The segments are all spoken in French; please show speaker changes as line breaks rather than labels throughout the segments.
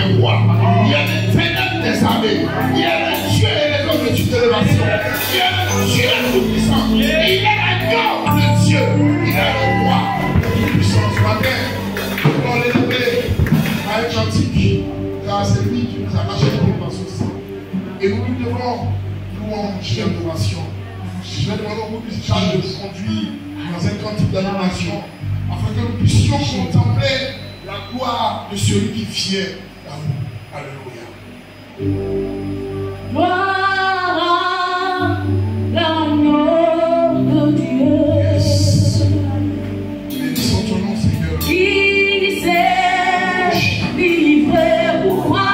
des rois. Il y a les ténèbres des armées. Il y a le Dieu et les hommes de toute élévation. Il y a le Dieu tout-puissant. Il est l'agneau de Dieu. Il est le roi tout-puissant. Ce matin, nous allons l'élever à un cantique. Car c'est lui qui nous a racheté par son sang. Et nous lui devons louange et adoration. Je vais demander au groupe musical de nous conduire dans un cantique d'adoration afin que nous puissions contempler la gloire de celui qui vient à nous. Alléluia.
Gloire à l'agneau de Dieu.
Yes. Bénissons ton nom, Seigneur.
Qui s'est livré pour moi.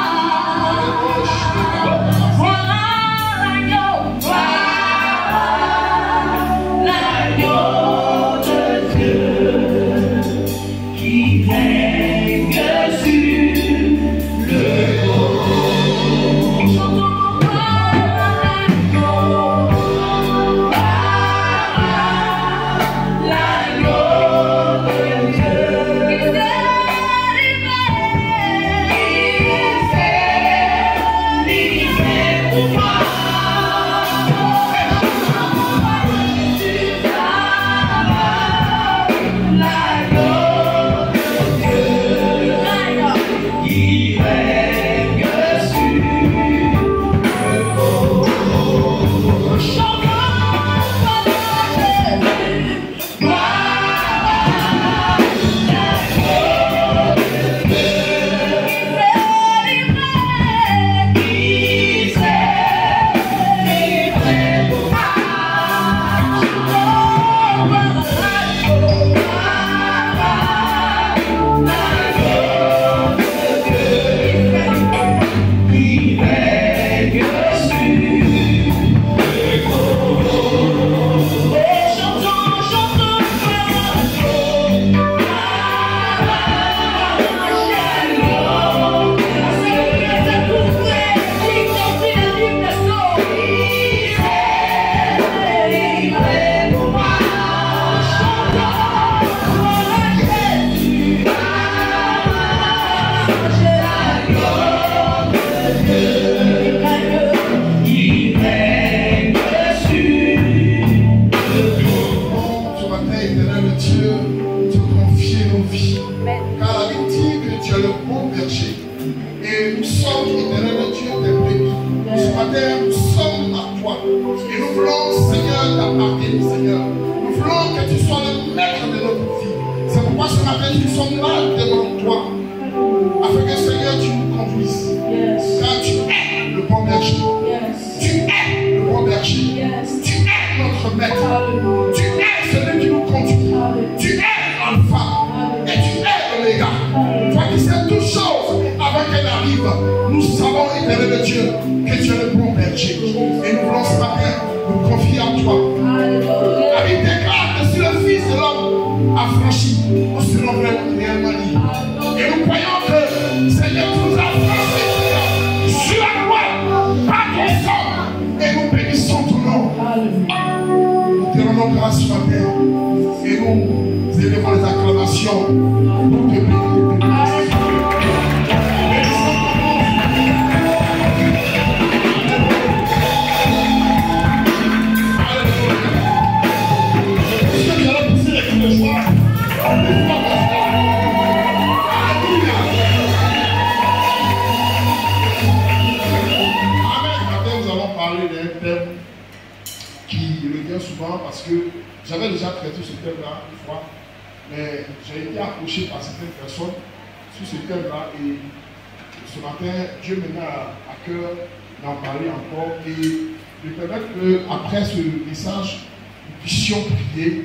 Après ce message, nous puissions prier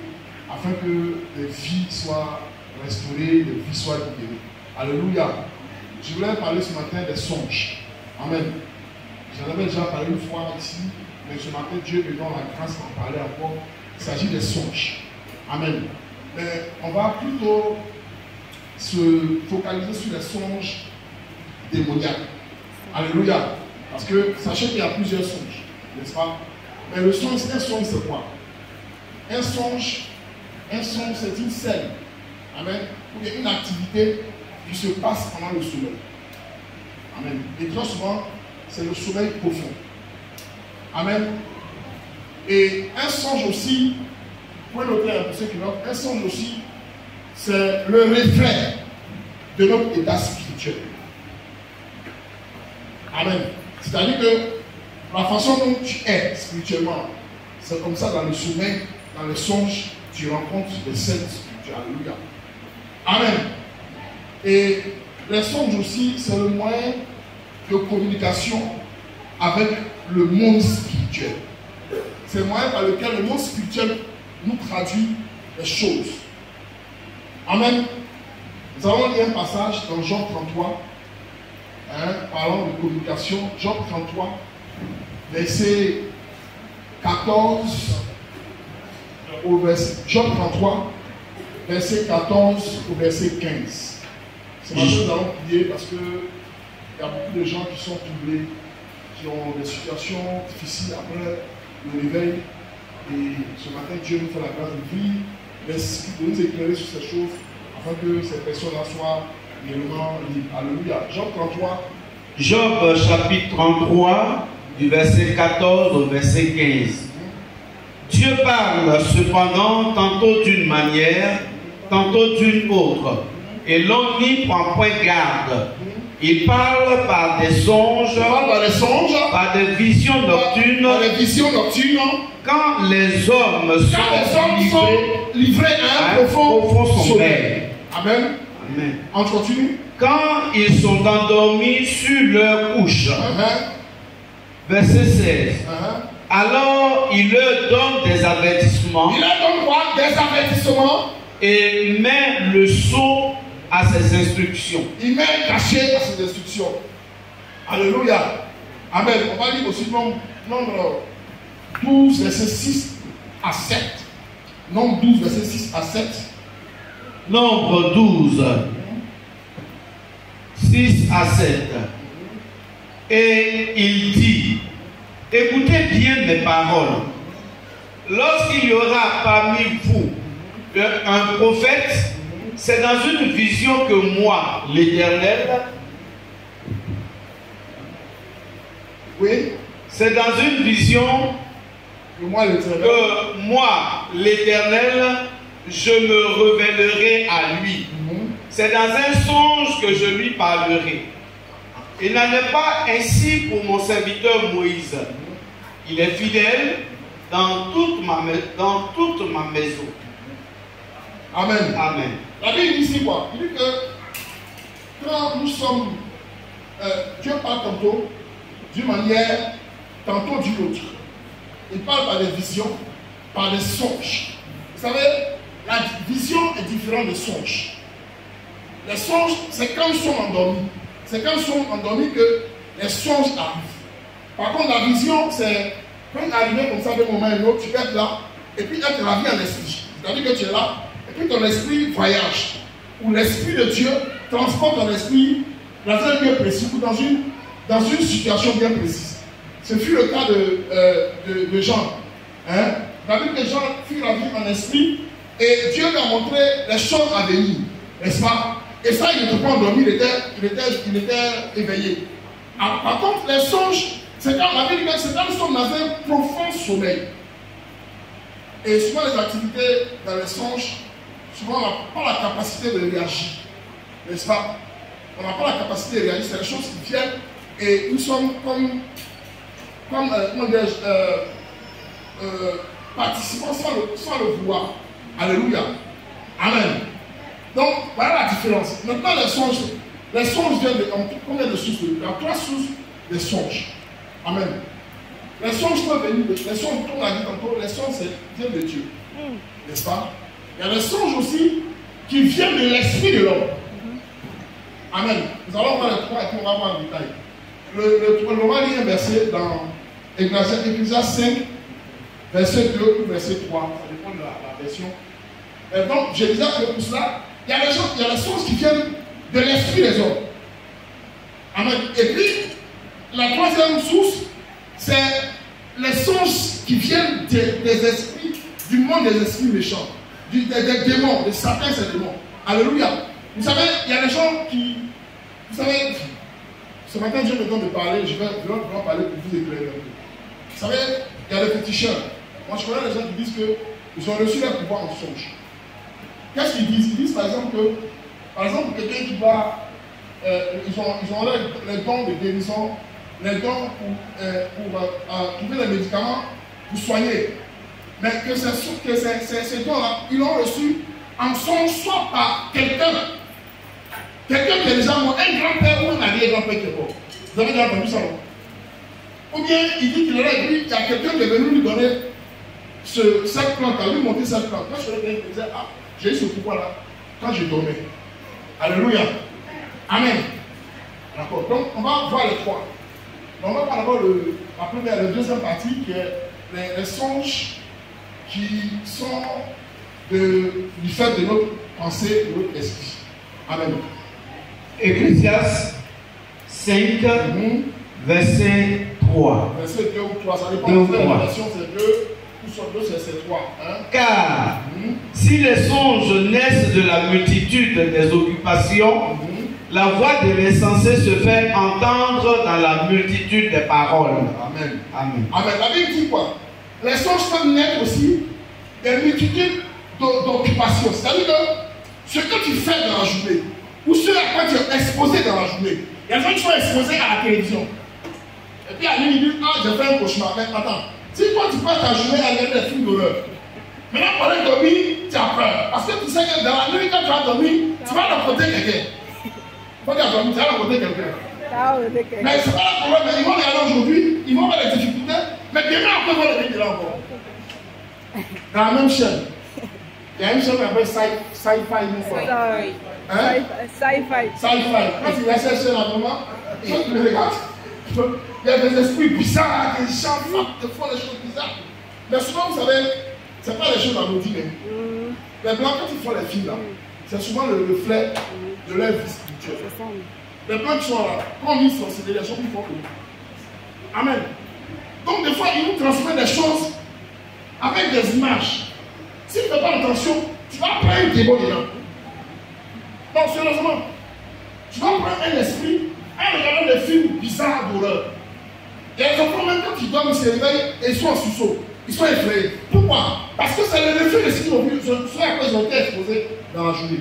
afin que les vies soient restaurées, les vies soient libérées. Alléluia. Je voulais parler ce matin des songes. Amen. J'en avais déjà parlé une fois ici, mais ce matin, Dieu me donne la grâce d'en parler encore. Il s'agit des songes. Amen. Mais on va plutôt se focaliser sur les songes démoniaques. Alléluia. Parce que sachez qu'il y a plusieurs songes, n'est-ce pas? Mais le songe, un songe, c'est quoi? Un songe, c'est une scène. Amen. Ou bien une activité qui se passe pendant le sommeil. Amen. Et très souvent, c'est le sommeil profond. Amen. Et un songe aussi, vous pouvez noter pour ceux qui notent, un songe aussi, c'est le reflet de notre état spirituel. Amen. C'est-à-dire que la façon dont tu es spirituellement, c'est comme ça dans le sommeil, dans les songes, tu rencontres les scènes spirituelles. Alléluia. Amen. Et les songes aussi, c'est le moyen de communication avec le monde spirituel. C'est le moyen par lequel le monde spirituel nous traduit les choses. Amen. Nous allons lire un passage dans Job 33, parlant de communication. Job 33, verset 14 au verset. Job 33, verset 14 au verset 15. C'est ma chose, nous allons prier parce qu'il y a beaucoup de gens qui sont troublés, qui ont des situations difficiles après le réveil. Et ce matin, Dieu nous fait la grâce de vivre, de nous éclairer sur ces choses, afin que ces personnes-là soient réellement libres. Alléluia. Job 33.
Job chapitre 33, du verset 14 au verset 15. Dieu parle cependant tantôt d'une manière, tantôt d'une autre, et l'on n'y prend point garde. Il parle par des songes, par des visions nocturnes, quand les hommes sont livrés à un profond sommeil.
Amen.
Amen.
On continue.
Quand ils sont endormis sur leur couche. Verset 16. Alors il leur donne des avertissements.
Il leur donne quoi? Des avertissements.
Et met le sceau à ses instructions.
Il met un cachet à ses instructions. Alléluia. Amen. On va lire aussi nombre 12, verset 6 à 7. Nombre 12, verset 6 à 7.
Nombre 12, 6 à 7. Et il dit, écoutez bien mes paroles. Lorsqu'il y aura parmi vous un prophète, c'est dans une vision que moi, l'Éternel,
oui,
c'est dans une vision
que moi,
l'Éternel, je me révélerai à lui. C'est dans un songe que je lui parlerai. Il n'en est pas ainsi pour mon serviteur Moïse. Il est fidèle dans toute ma maison.
Amen.
Amen.
La Bible dit ici quoi? Il dit que quand nous sommes, Dieu parle tantôt d'une manière, tantôt d'une autre. Il parle par des visions, par des songes. Vous savez, la vision est différente des songes. Les songes, c'est quand ils sont endormis. C'est quand ils sont endormis que les songes arrivent. Par contre, la vision, c'est quand il arrive comme ça d'un moment à un autre, tu peux être là, et puis être ravi en esprit. C'est-à-dire que tu es là, et puis ton esprit voyage. Ou l'esprit de Dieu transporte ton esprit dans un lieu précis ou dans une situation bien précise. Ce fut le cas de Jean. La Bible de Jean fut la vie en esprit, et Dieu lui a montré les choses à venir, n'est-ce pas? Et ça, il n'était pas endormi, il était éveillé. Par contre, les songes, c'est quand la Bible dit que c'est quand nous sommes dans un profond sommeil. Et souvent, les activités dans les songes, souvent, on n'a pas la capacité de réagir. N'est-ce pas? On n'a pas la capacité de réagir. C'est des choses qui viennent et nous sommes comme participants sans le vouloir. Alléluia. Amen. Donc, voilà la différence. Maintenant, les songes viennent de combien de sources? Il y a 3 sources de songes. Amen. Les songes peuvent venir de les songes, comme on a dit tantôt, les songes viennent de Dieu. N'est-ce pas? Il y a des songes aussi qui viennent de l'esprit de l'homme. Amen. Nous allons voir les 3 et puis on va voir en détail. On va lire un verset dans Ecclésiaste 5, verset 2 ou verset 3. Ça dépend de la version. Et donc, je disais que pour cela, il y a les songes qui viennent de l'esprit des hommes. Amen. Et puis, la 3e source, c'est les songes qui viennent des esprits, du monde des esprits méchants, des démons, de Satan et ses démons. Alléluia. Vous savez, il y a des gens qui, vous savez, ce matin, Dieu me donne de parler, je vais vraiment parler pour vous éclairer un peu. Vous savez, il y a des féticheurs. Moi, je connais des gens qui disent qu'ils ont reçu leur pouvoir en songe. Qu'est-ce qu'ils disent? Ils disent par exemple que, quelqu'un qui va, ils ont les dons de guérison, les dons pour trouver les médicaments pour soigner. Mais que ces dons-là, ils l'ont reçu en songe, soit par quelqu'un qui est déjà mort, un grand-père ou un arrière-grand-père qui est mort. Vous avez déjà entendu ça, non? Ou bien il dit qu'il aurait dit, il y a quelqu'un qui est venu lui donner cette plante, à lui montrer cette plante. Moi, je me disais, ah, j'ai eu ce pouvoir-là quand je dormais. Alléluia. Amen. D'accord. Donc, on va voir les trois. Donc, on va voir d'abord la deuxième partie qui est les songes qui sont du fait de notre pensée, de notre esprit. Amen.
Ecclésiaste 5, verset 3.
Verset 2 ou 3, ça dépend de la version, c'est 2 ou sur 2, c'est 3. Hein?
Car si les songes naissent de la multitude des occupations, la voix de l'insensé se fait entendre dans la multitude des paroles.
Amen.
Amen.
Amen. La Bible dit quoi? Les songes peuvent naître aussi des multitudes d'occupations. C'est-à-dire que ce que tu fais dans la journée, ou ce à quoi tu es exposé dans la journée, il y a des gens qui sont exposés à la télévision. Et puis à lui, il dit, ah, j'ai fait un cauchemar. Mais attends, si toi tu passes ta journée à regarder des films d'horreur, maintenant pendant que tu dormir, tu as peur. Parce que tu sais que dans la nuit, quand tu vas dormir, tu vas rencontrer quelqu'un. Quand tu vas dormir, tu vas rencontrer quelqu'un. Mais c'est pas le problème. Ils vont regarder aujourd'hui, ils vont avoir des difficultés, mais demain après, ils vont les là encore. Dans la même chaîne. Il y a une chaîne qui s'appelle Sci-Fi.
Sci-Fi.
Quand tu vas chercher la maman, tu regardes. Il y a des esprits bizarres, des gens qui font des choses bizarres. Mais souvent, vous savez, ce n'est pas les choses anodines. Les blancs, quand ils font les films là, c'est souvent le reflet de leur vie spirituelle. Les blancs qui sont là, quand ils sont, c'est des gens qui font que. Amen. Donc, des fois, ils nous transmettent des choses avec des images. Si tu ne fais pas attention, tu vas prendre un démon dedans. Donc, sérieusement, tu vas prendre un esprit en regardant des films bizarres d'horreur. Et les enfants, même quand ils dorment, ils se réveillent et ils sont en sursaut. Ils sont effrayés. Pourquoi? Parce que c'est le reflet de ce qu'ils ont vu, ce à quoi ils ont été exposés dans la journée.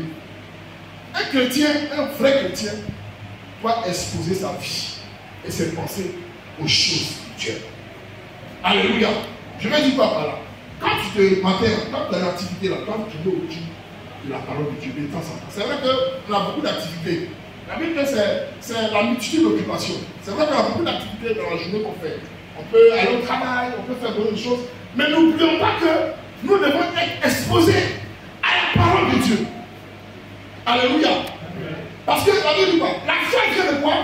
Un chrétien, un vrai chrétien, doit exposer sa vie et ses pensées aux choses spirituelles. Alléluia. Je vais dire quoi par là? Quand tu te matin, quand tu as une activité là, quand tu veux au-dessus de la parole de Dieu, de temps en temps, c'est vrai qu'on a beaucoup d'activités. La Bible, c'est la multitude d'occupations. C'est vrai qu'on a beaucoup d'activités dans la journée qu'on fait. On peut aller au travail, on peut faire beaucoup de choses. Mais n'oublions pas que nous devons être exposés à la parole de Dieu. Alléluia. Parce que la Bible dit quoi? La foi vient de quoi?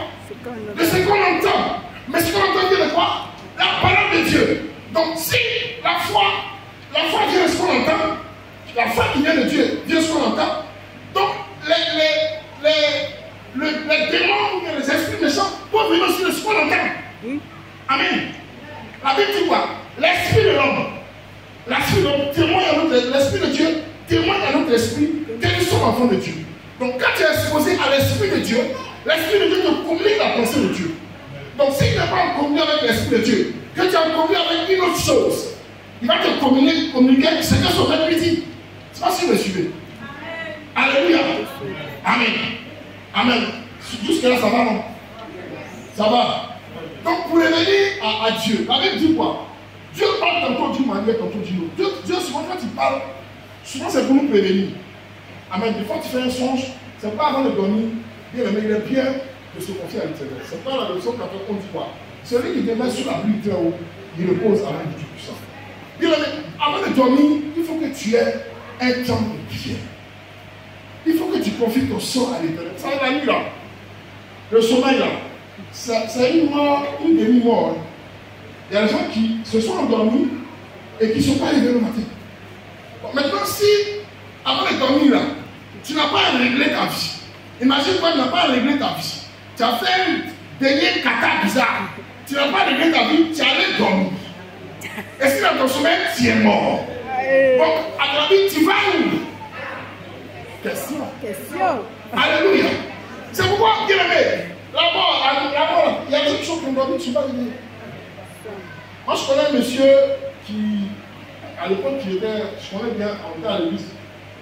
De ce qu'on entend. Mais ce qu'on entend vient de quoi? La parole de Dieu. Donc si la foi vient de ce qu'on entend, la foi qui vient de Dieu vient de ce qu'on entend, donc les démons ou les esprits méchants peuvent venir aussi de ce qu'on entend. Amen. La Bible dit quoi? L'esprit de l'homme témoigne à notre l'esprit de Dieu, témoigne à notre esprit que nous sommes enfants de Dieu. Donc quand tu es exposé à l'esprit de Dieu te communique la pensée de Dieu. Donc si tu n'es pas en communion avec l'esprit de Dieu, que tu es en communion avec une autre chose, il va te communiquer ce que son père lui dit. C'est pas si vous me suivez. Alléluia. Amen. Amen. Jusque-là, ça va, non? Ça va. Donc, pour revenir à Dieu, la Bible dit quoi? Dieu parle tantôt d'une manière, tantôt d'une autre. Dieu, souvent, quand il parle, souvent, c'est pour nous prévenir. Amen. Des fois, tu fais un songe, c'est pas avant de dormir. Bien aimé, il est bien de se confier à l'Éternel. C'est pas la leçon qu'on dit quoi? Celui qui demeure sur la pluie très haut, il repose à l'âme du Tout-Puissant. Bien aimé, avant de dormir, il faut que tu aies un temps de prière. Il faut que tu confies ton sort à l'Éternel. Ça va la nuit là. Le sommeil là. C'est une mort, une demi-mort. Il y a des gens qui se sont endormis et qui ne sont pas réveillés le matin. Bon, maintenant, si avant de dormir là, tu n'as pas réglé ta vie. Imagine-toi, tu n'as pas réglé ta vie. Tu as fait un dernier kata bizarre. Tu n'as pas réglé ta vie, tu allais dormir. Et si dans ton sommeil, tu es mort. Donc, à ton avis, tu vas où? Question. Alléluia. C'est pourquoi, bien aimé, D'abord, il y a des choses qu'on doit dire, tu vas venir. Moi, je connais un monsieur qui, à l'époque, je connais bien, on était à l'église,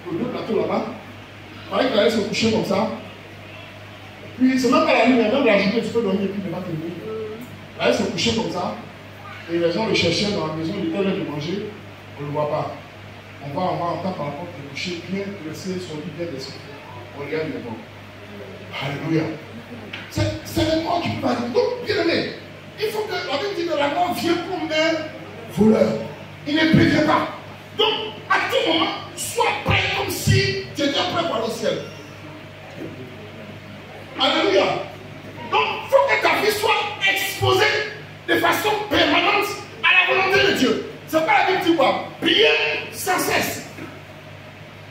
au deux plateaux là-bas. Il paraît qu'il allait se coucher comme ça. Puis, c'est même pas la nuit, mais même la journée, tu peux dormir et puis ne pas te lever. Il allait se coucher comme ça. Et les gens le cherchaient dans la maison, il était l'heure de manger, on ne le voit pas. On va entendre par la porte de coucher, bien dresser son lit, bien dresser. On regarde les morts. Alléluia. C'est les morts qui peuvent arriver. Donc, bien aimé, il faut que la Bible dit que la mort vient comme un voleur. Il ne prévient pas. Donc, à tout moment, sois prêt comme si tu étais prêt pour aller au ciel. Alléluia. Donc, il faut que ta vie soit exposée de façon permanente à la volonté de Dieu. C'est pas la Bible qui quoi? Prier sans cesse.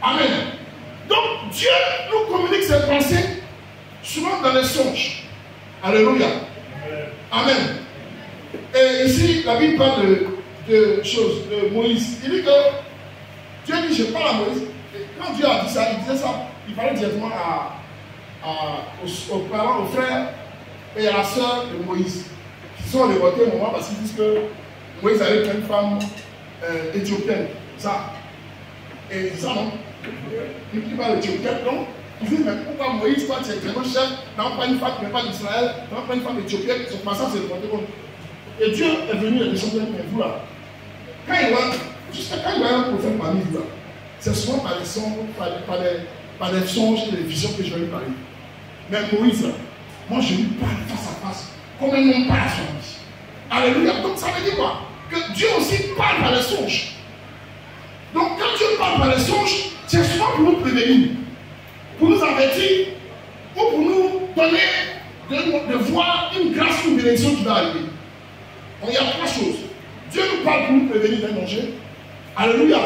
Amen. Donc, Dieu nous communique ses pensées souvent dans les songes. Alléluia. Amen. Et ici, la Bible parle de choses, de Moïse. Il dit que Dieu dit, je parle à Moïse. Et quand Dieu a dit ça, il disait ça, il parlait directement aux parents, aux frères et à la sœur de Moïse, qui sont révoltés au moment parce qu'ils disent que Moïse avait pris une femme éthiopienne. Ça. Et ça, non? Il dit pas l'éthiopienne, non? Il dit, mais pourquoi Moïse, toi, tu es vraiment chef, non pas une femme, mais pas d'Israël, non pas une femme éthiopienne, son passage c'est révolté contre. Et Dieu est venu et descendu avec vous là. Quand il voit, jusqu'à quand il voit un prophète parmi vous là, c'est souvent par des songes, par des songes et des visions que je vais lui parler. Mais Moïse là, moi je lui parle face à face, comme un homme parle à son vie. Alléluia. Donc ça veut dire quoi? Que Dieu aussi parle par les songes. Donc quand Dieu parle par les songes, c'est souvent pour nous prévenir, pour nous avertir, ou pour nous donner de voir une grâce ou une bénédiction qui va arriver. Donc il y a trois choses. Dieu nous parle pour nous prévenir d'un danger. Alléluia.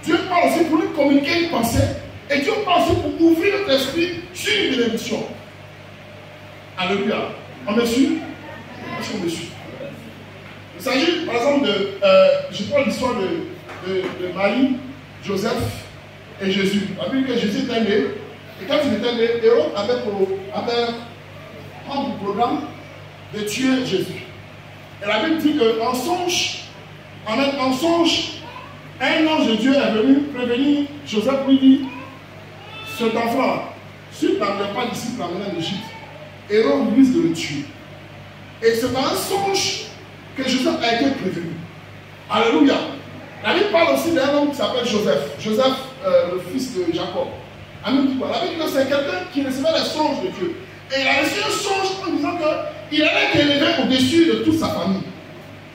Dieu parle aussi pour nous communiquer une pensée. Et Dieu parle aussi pour ouvrir notre esprit sur une bénédiction. Alléluia. On me suit? Est-ce qu'on me suit? Il s'agit par exemple je prends l'histoire de Marie, Joseph et Jésus. La Bible dit que Jésus était né. Et quand il était né, Hérode avait pour programme de tuer Jésus. Et la Bible dit qu'en songe, un ange de Dieu est venu prévenir Joseph pour lui dire, cet enfant, si tu n'amènes pas d'ici pour l'amener en Égypte, Hérode risque de le tuer. Et c'est dans un songe que Joseph a été prévenu. Alléluia. La Bible parle aussi d'un homme qui s'appelle Joseph. Joseph, le fils de Jacob. Amen. La Bible dit que c'est quelqu'un qui recevait les songes de Dieu. Et il a reçu un songe en disant qu'il allait être élevé au-dessus de toute sa famille.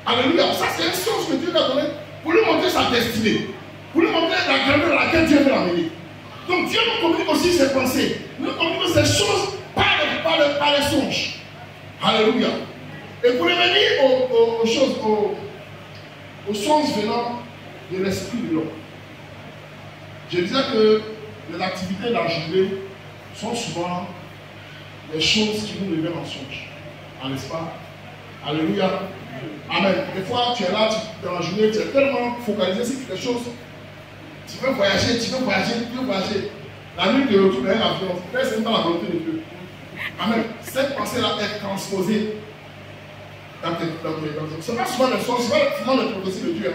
Alléluia. Ça, c'est un songe que Dieu lui a donné pour lui montrer sa destinée. Pour lui montrer la grandeur à laquelle Dieu veut l'amener. Donc Dieu nous communique aussi ses pensées. Nous communique ces choses par les songes. Alléluia. Et pour revenir aux choses, aux songes venant de l'esprit de l'homme. Je disais que les activités de la journée sont souvent des choses qui nous révèlent en songe. N'est-ce pas? Alléluia. Amen. Des fois, tu es là, dans la journée, tu es tellement focalisé sur quelque chose. Tu veux voyager. La nuit, tu retournes dans l'avion. C'est même pas la volonté de Dieu. Amen. Cette pensée-là est transposée dans tes. Ce n'est pas souvent le songe, ce n'est pas souvent le prophétie de Dieu.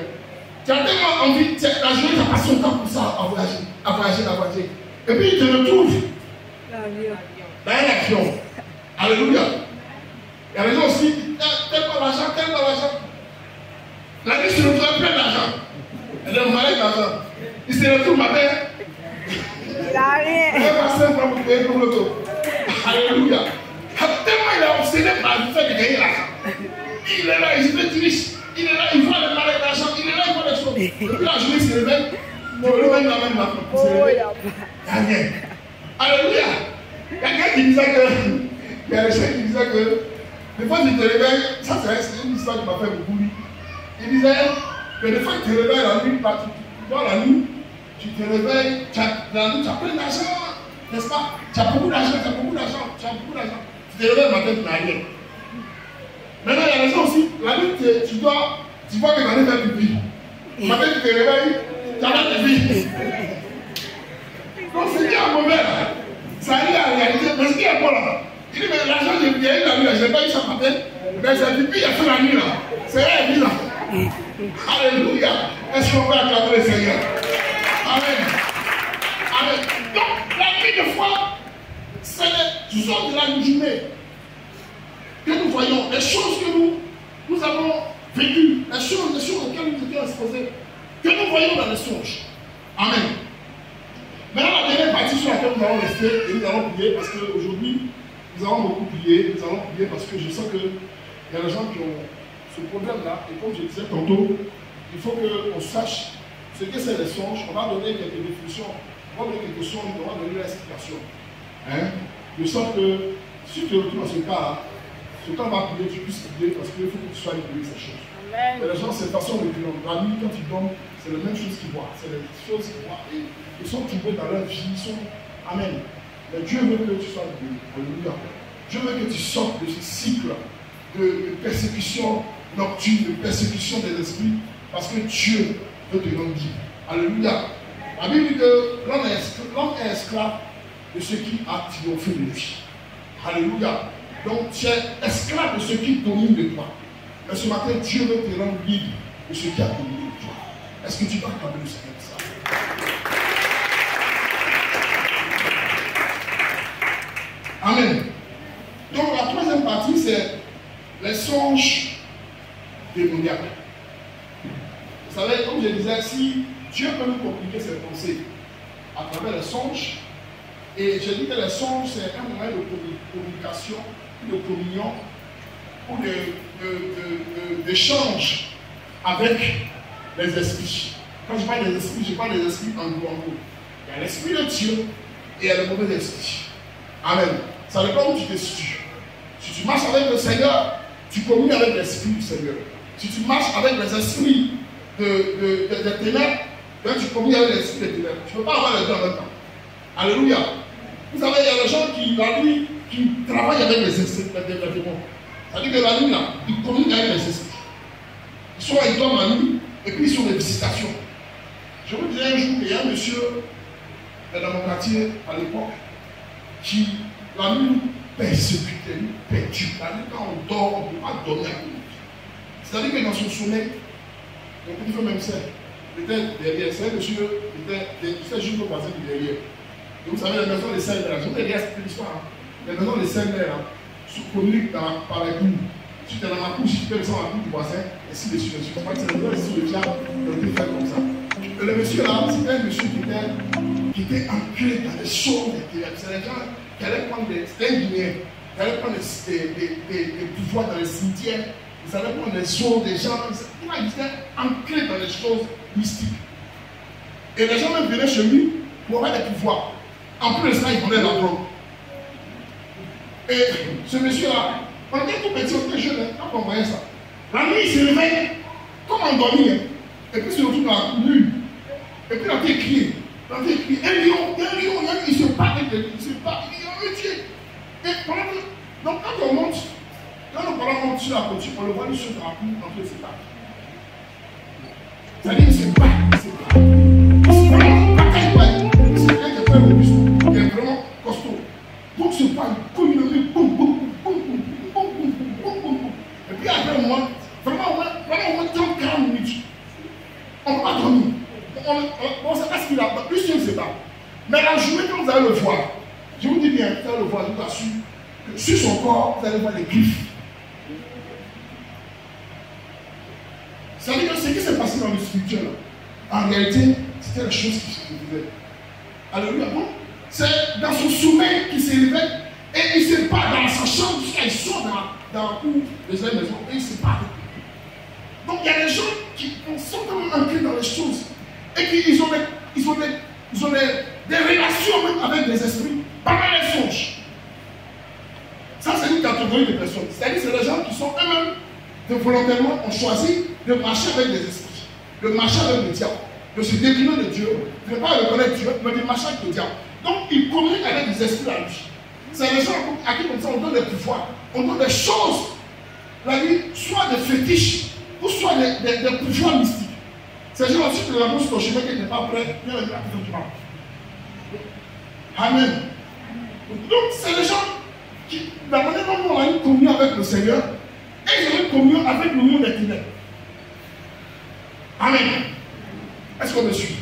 Tu as tellement envie, la journée, tu as passé son temps pour ça, à voyager. Et puis, il te retrouve dans un avion. Alléluia. Il y a des gens aussi, tellement d'argent. La nuit, se retrouve plein d'argent. Elle est malade d'argent. Il se retrouve matin. Il a rien. Il va passer pour payer pour l'auto. Alléluia. Tellement il est obsédé par le fait de gagner l'argent. Il est là, il se fait riche. Il est là, il voit les malades d'argent. Il est là, il voit les choses. Et puis la journée, il se réveille. Pour lui-même, il amène l'argent. Il se réveille. Il n'y a rien. Alléluia. Il y a quelqu'un qui disait que. Il y a des gens qui disaient que. Des fois, tu te réveilles. Ça, c'est une histoire qui m'a fait beaucoup rire. Il disait que des fois, tu te réveilles la nuit, dans la nuit, tu te réveilles, tu as plein d'argent, n'est-ce pas? Tu as beaucoup d'argent. Tu te réveilles le matin, tu n'as rien. Maintenant, il y a des gens aussi, la nuit, tu vois que tu en es fait pipi. Le matin, tu te réveilles, tu en as pipi. Donc, c'est bien mauvais là. Ça arrive à la réalité, mais ce qui est bon là, Il dit, mais l'argent, j'ai eu la nuit, je n'ai pas eu ça matin. Mais j'ai dit, puis il a fait la nuit là. C'est elle, là. Alléluia. Est-ce qu'on peut acclamer le Seigneur? Amen. Amen. Donc, la nuit de foi, c'est les choses de la journée que nous voyons, les choses que nous avons vécues, les choses auxquelles nous étions exposés, que nous voyons dans les songes. Amen. Maintenant, la dernière partie sur laquelle nous allons rester et nous allons prier parce qu'aujourd'hui, nous allons beaucoup prier. Nous allons prier parce que je sens qu'il y a des gens qui ont ce problème-là. Et comme je disais tantôt, il faut qu'on sache ce que c'est les songes. On va donner quelques définitions, on va donner quelques songes, on va donner l'explication. Hein? De sorte que si tu te retrouves dans ce cas-là, ce temps va prier, tu puisses prier parce qu'il faut que tu sois libéré de ces choses. Mais les gens, c'est façon de vivre. La nuit, quand ils dorment, c'est la même chose qu'ils voient. C'est les choses qu'ils voient. Et ils sont troublés dans leur vie. Ils sont. Amen. Mais Dieu veut que tu sois libéré. Alléluia. Dieu veut que tu sortes de ce cycle de persécution nocturne, de persécution des esprits, parce que Dieu veut te rendre libre. Alléluia. La Bible dit que l'homme est esclave de ce qui a triomphé de lui. Alléluia. Donc tu es esclave de ce qui domine de toi. Mais ce matin, Dieu veut te rendre libre de ce qui a dominé de toi. Est-ce que tu vas acclamer le Seigneur de ça? Amen. Donc la troisième partie, c'est les songes démoniaques. Vous savez, comme je disais, si Dieu peut nous communiquer ses pensées à travers les songes, et je dis que les songes, c'est un moyen de communication, de communion, ou d'échange avec les esprits. Quand je parle des esprits, je parle des esprits en gros. Il y a l'esprit de Dieu et il y a le mauvais esprit. Amen. Ça dépend où tu te situes. Si tu marches avec le Seigneur, tu communies avec l'esprit du Seigneur. Si tu marches avec les esprits des ténèbres, là tu communies avec l'esprit des ténèbres. Tu ne peux pas avoir les deux en même temps. Alléluia. Vous savez, il y a des gens qui, la nuit, qui travaillent avec les esprits des démons. C'est-à-dire que la nuit, là, ils communiquent avec les esprits. Soit ils dorment la nuit, et puis ils sont des visitations. Je vous disais un jour qu'il y a un monsieur dans mon quartier à l'époque qui, la nuit, nous persécutait, nous perturbe. La nuit, quand on dort, on ne peut pas dormir à nous. C'est-à-dire que dans son sommeil, mon petit frère même sait, il était derrière. C'est un monsieur, il était juste au voisin du derrière. Et vous savez, les maisons des Saint-Mères, je vous ai dit l'histoire, les maisons des Saint-Mères se communiquent par la cour. Si tu es dans ma cour, si tu peux descendre la cour du voisin, et si les sujets, je crois que c'est le ici, le diable, on peut faire comme ça. Et le monsieur là, c'était un monsieur qui était ancré dans les choses des ténèbres. C'est les gens qui allaient prendre c'était un Guinéen, qui allaient prendre des pouvoirs dans les cimetières, ils allaient prendre les choses des gens, ils étaient ancrés dans les choses mystiques. Et les gens même venaient chez lui pour avoir des pouvoirs. En plus de ça, il prenait la drogue. Et ce monsieur-là, on était tout petit, on était jeune, quand on voyait ça. La nuit, il se réveille, comme endormi, et puis il se retrouve dans la cour nue. Et puis il a été crié. Un lion, il se bat avec les lions, il se bat, il est tué. Et pendant que, donc quand on monte, quand le parent monte sur la clôture, on le voit lui sur la cour, en train de se battre. C'est-à-dire, il se bat, il se bat. Il est vraiment costaud. Donc ce pas comme il le boum, boum, boum, boum, boum, boum, boum, boum. Et puis après un moment, vraiment au moins 30-40 minutes, on ne peut pas dormir. On ne sait pas ce qu'il a, plus sûr c'est pas. Mais la journée quand vous allez le voir, je vous dis bien, vous allez le voir, je vous assure, que sur son corps, vous allez voir les griffes. C'est-à-dire que ce qui s'est passé dans le spirituel, en réalité, c'était la chose qui se faisait. Alléluia. Bon, c'est dans son sommeil qu'il s'est réveillé et il se bat dans sa chambre jusqu'à il sort dans la cour de sa maison et il se bat. Donc il y a des gens qui sont quand même ancrés dans les choses et qui ont des relations même avec les esprits pendant les songes. Ça c'est une catégorie de personnes. C'est-à-dire que c'est des gens qui sont eux-mêmes volontairement ont choisi de marcher avec les esprits, de marcher avec le diable, de se décliner de Dieu, de ne pas reconnaître Dieu, mais de marcher avec le diable. Donc ils communiquent avec des esprits à lui. C'est des gens à qui comme ça on donne des pouvoirs, on donne des choses, la vie, soit des fétiches, ou soit des pouvoirs mystiques. Ces gens aussi de la bouche au chemin qui n'est pas prêt, viens le faire du mal. Amen. Donc c'est les gens La manière dont on a une communion avec le Seigneur, et j'ai une communion avec le monde des ténèbres. Amen. Est-ce qu'on me suit?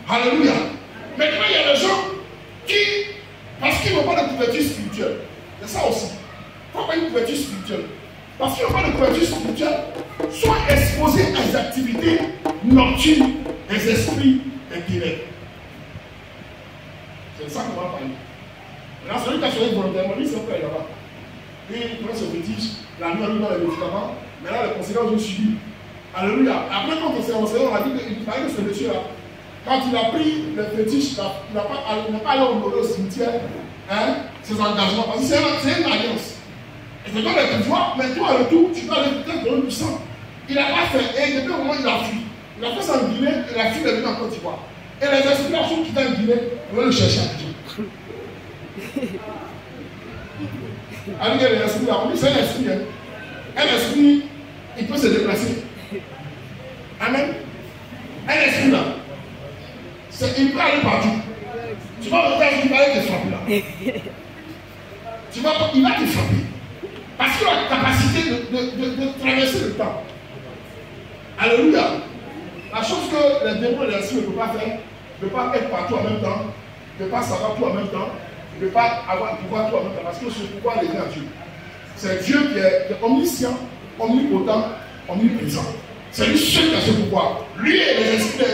Alléluia. Maintenant, il y a des gens qui, parce qu'ils n'ont pas de couverture spirituelle, c'est ça aussi. Pourquoi une couverture spirituelle? Parce qu'ils n'ont pas de couverture spirituelle, sont exposés à des activités nocturnes des esprits des ténèbres. C'est de ça qu'on va parler. Maintenant, celui qui a choisi volontairement, lui, c'est un peu là-bas. Et il prend ce fétiche, la nuit, on lui donne les médicaments, mais là, les conséquences ont suivi. Alléluia. Après, quand on s'est renseigné, on a dit qu'il fallait que ce monsieur-là, quand il a pris le fétiche, il n'a pas allé honorer au cimetière ses engagements. Parce que c'est une alliance. Et c'est dans les pouvoirs, mais toi, à retour, tu dois aller peut-être dans le puissant. Il n'a pas fait. Et depuis le moment où il a fui, il a fait ça en Guinée, et la fille est venue en Côte d'Ivoire. Et les inspirations qui étaient en Guinée, on va le chercher à Dieu. Avec les esprits là, on dit c'est un esprit. Un esprit, il peut se déplacer. Amen. Un esprit là, il peut aller partout. Tu vas me dire qu'il va aller te frapper là. Il va te frapper. Parce qu'il a la capacité de traverser le temps. Alléluia. La chose que les démons et les esprits ne peuvent pas faire, ne peut pas être partout en même temps, ne peut pas savoir tout en même temps, ne peut pas avoir le pouvoir tout en même temps, parce que ce pouvoir est à Dieu. C'est Dieu qui est omniscient, omnipotent, omniprésent. C'est lui seul qui a ce pouvoir. Lui et les esprits,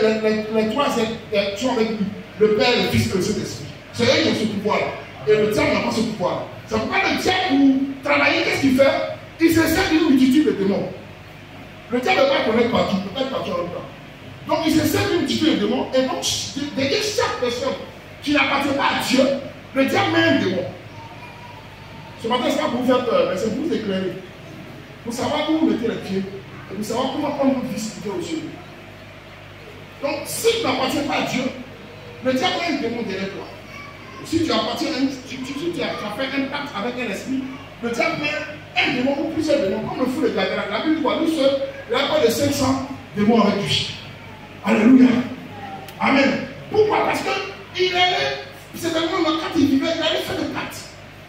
les trois sont avec lui. Le Père, le Fils et le Saint-Esprit. C'est eux qui ont ce pouvoir-là. Et le diable n'a pas ce pouvoir-là. C'est pourquoi le diable, pour travailler, qu'est-ce qu'il fait? Il se sert d'une multitude de démons. Le diable ne peut pas connaître partout, il ne peut pas être partout en même temps. Donc il se sert d'une multitude de démons. Et donc, derrière chaque personne qui n'appartient pas à Dieu, le diable met un démon. Ce matin, ce n'est pas pour vous faire peur, mais c'est pour vous éclairer. Pour savoir où vous mettez les pieds. Et pour savoir comment prendre votre vie spirituelle au ciel. Donc, si tu n'appartiens pas à Dieu, le diable a un démon derrière toi. Si tu appartiens à tu as fait un pacte avec un esprit, le diable met un démon ou plusieurs démons, comme le fou de Gagra. La Bible dit quoi? Lui seul, il a pas de 500 démons avec lui. Alléluia. Amen. Pourquoi? Parce que c'est tellement quand il vivait, il avait fait des pactes.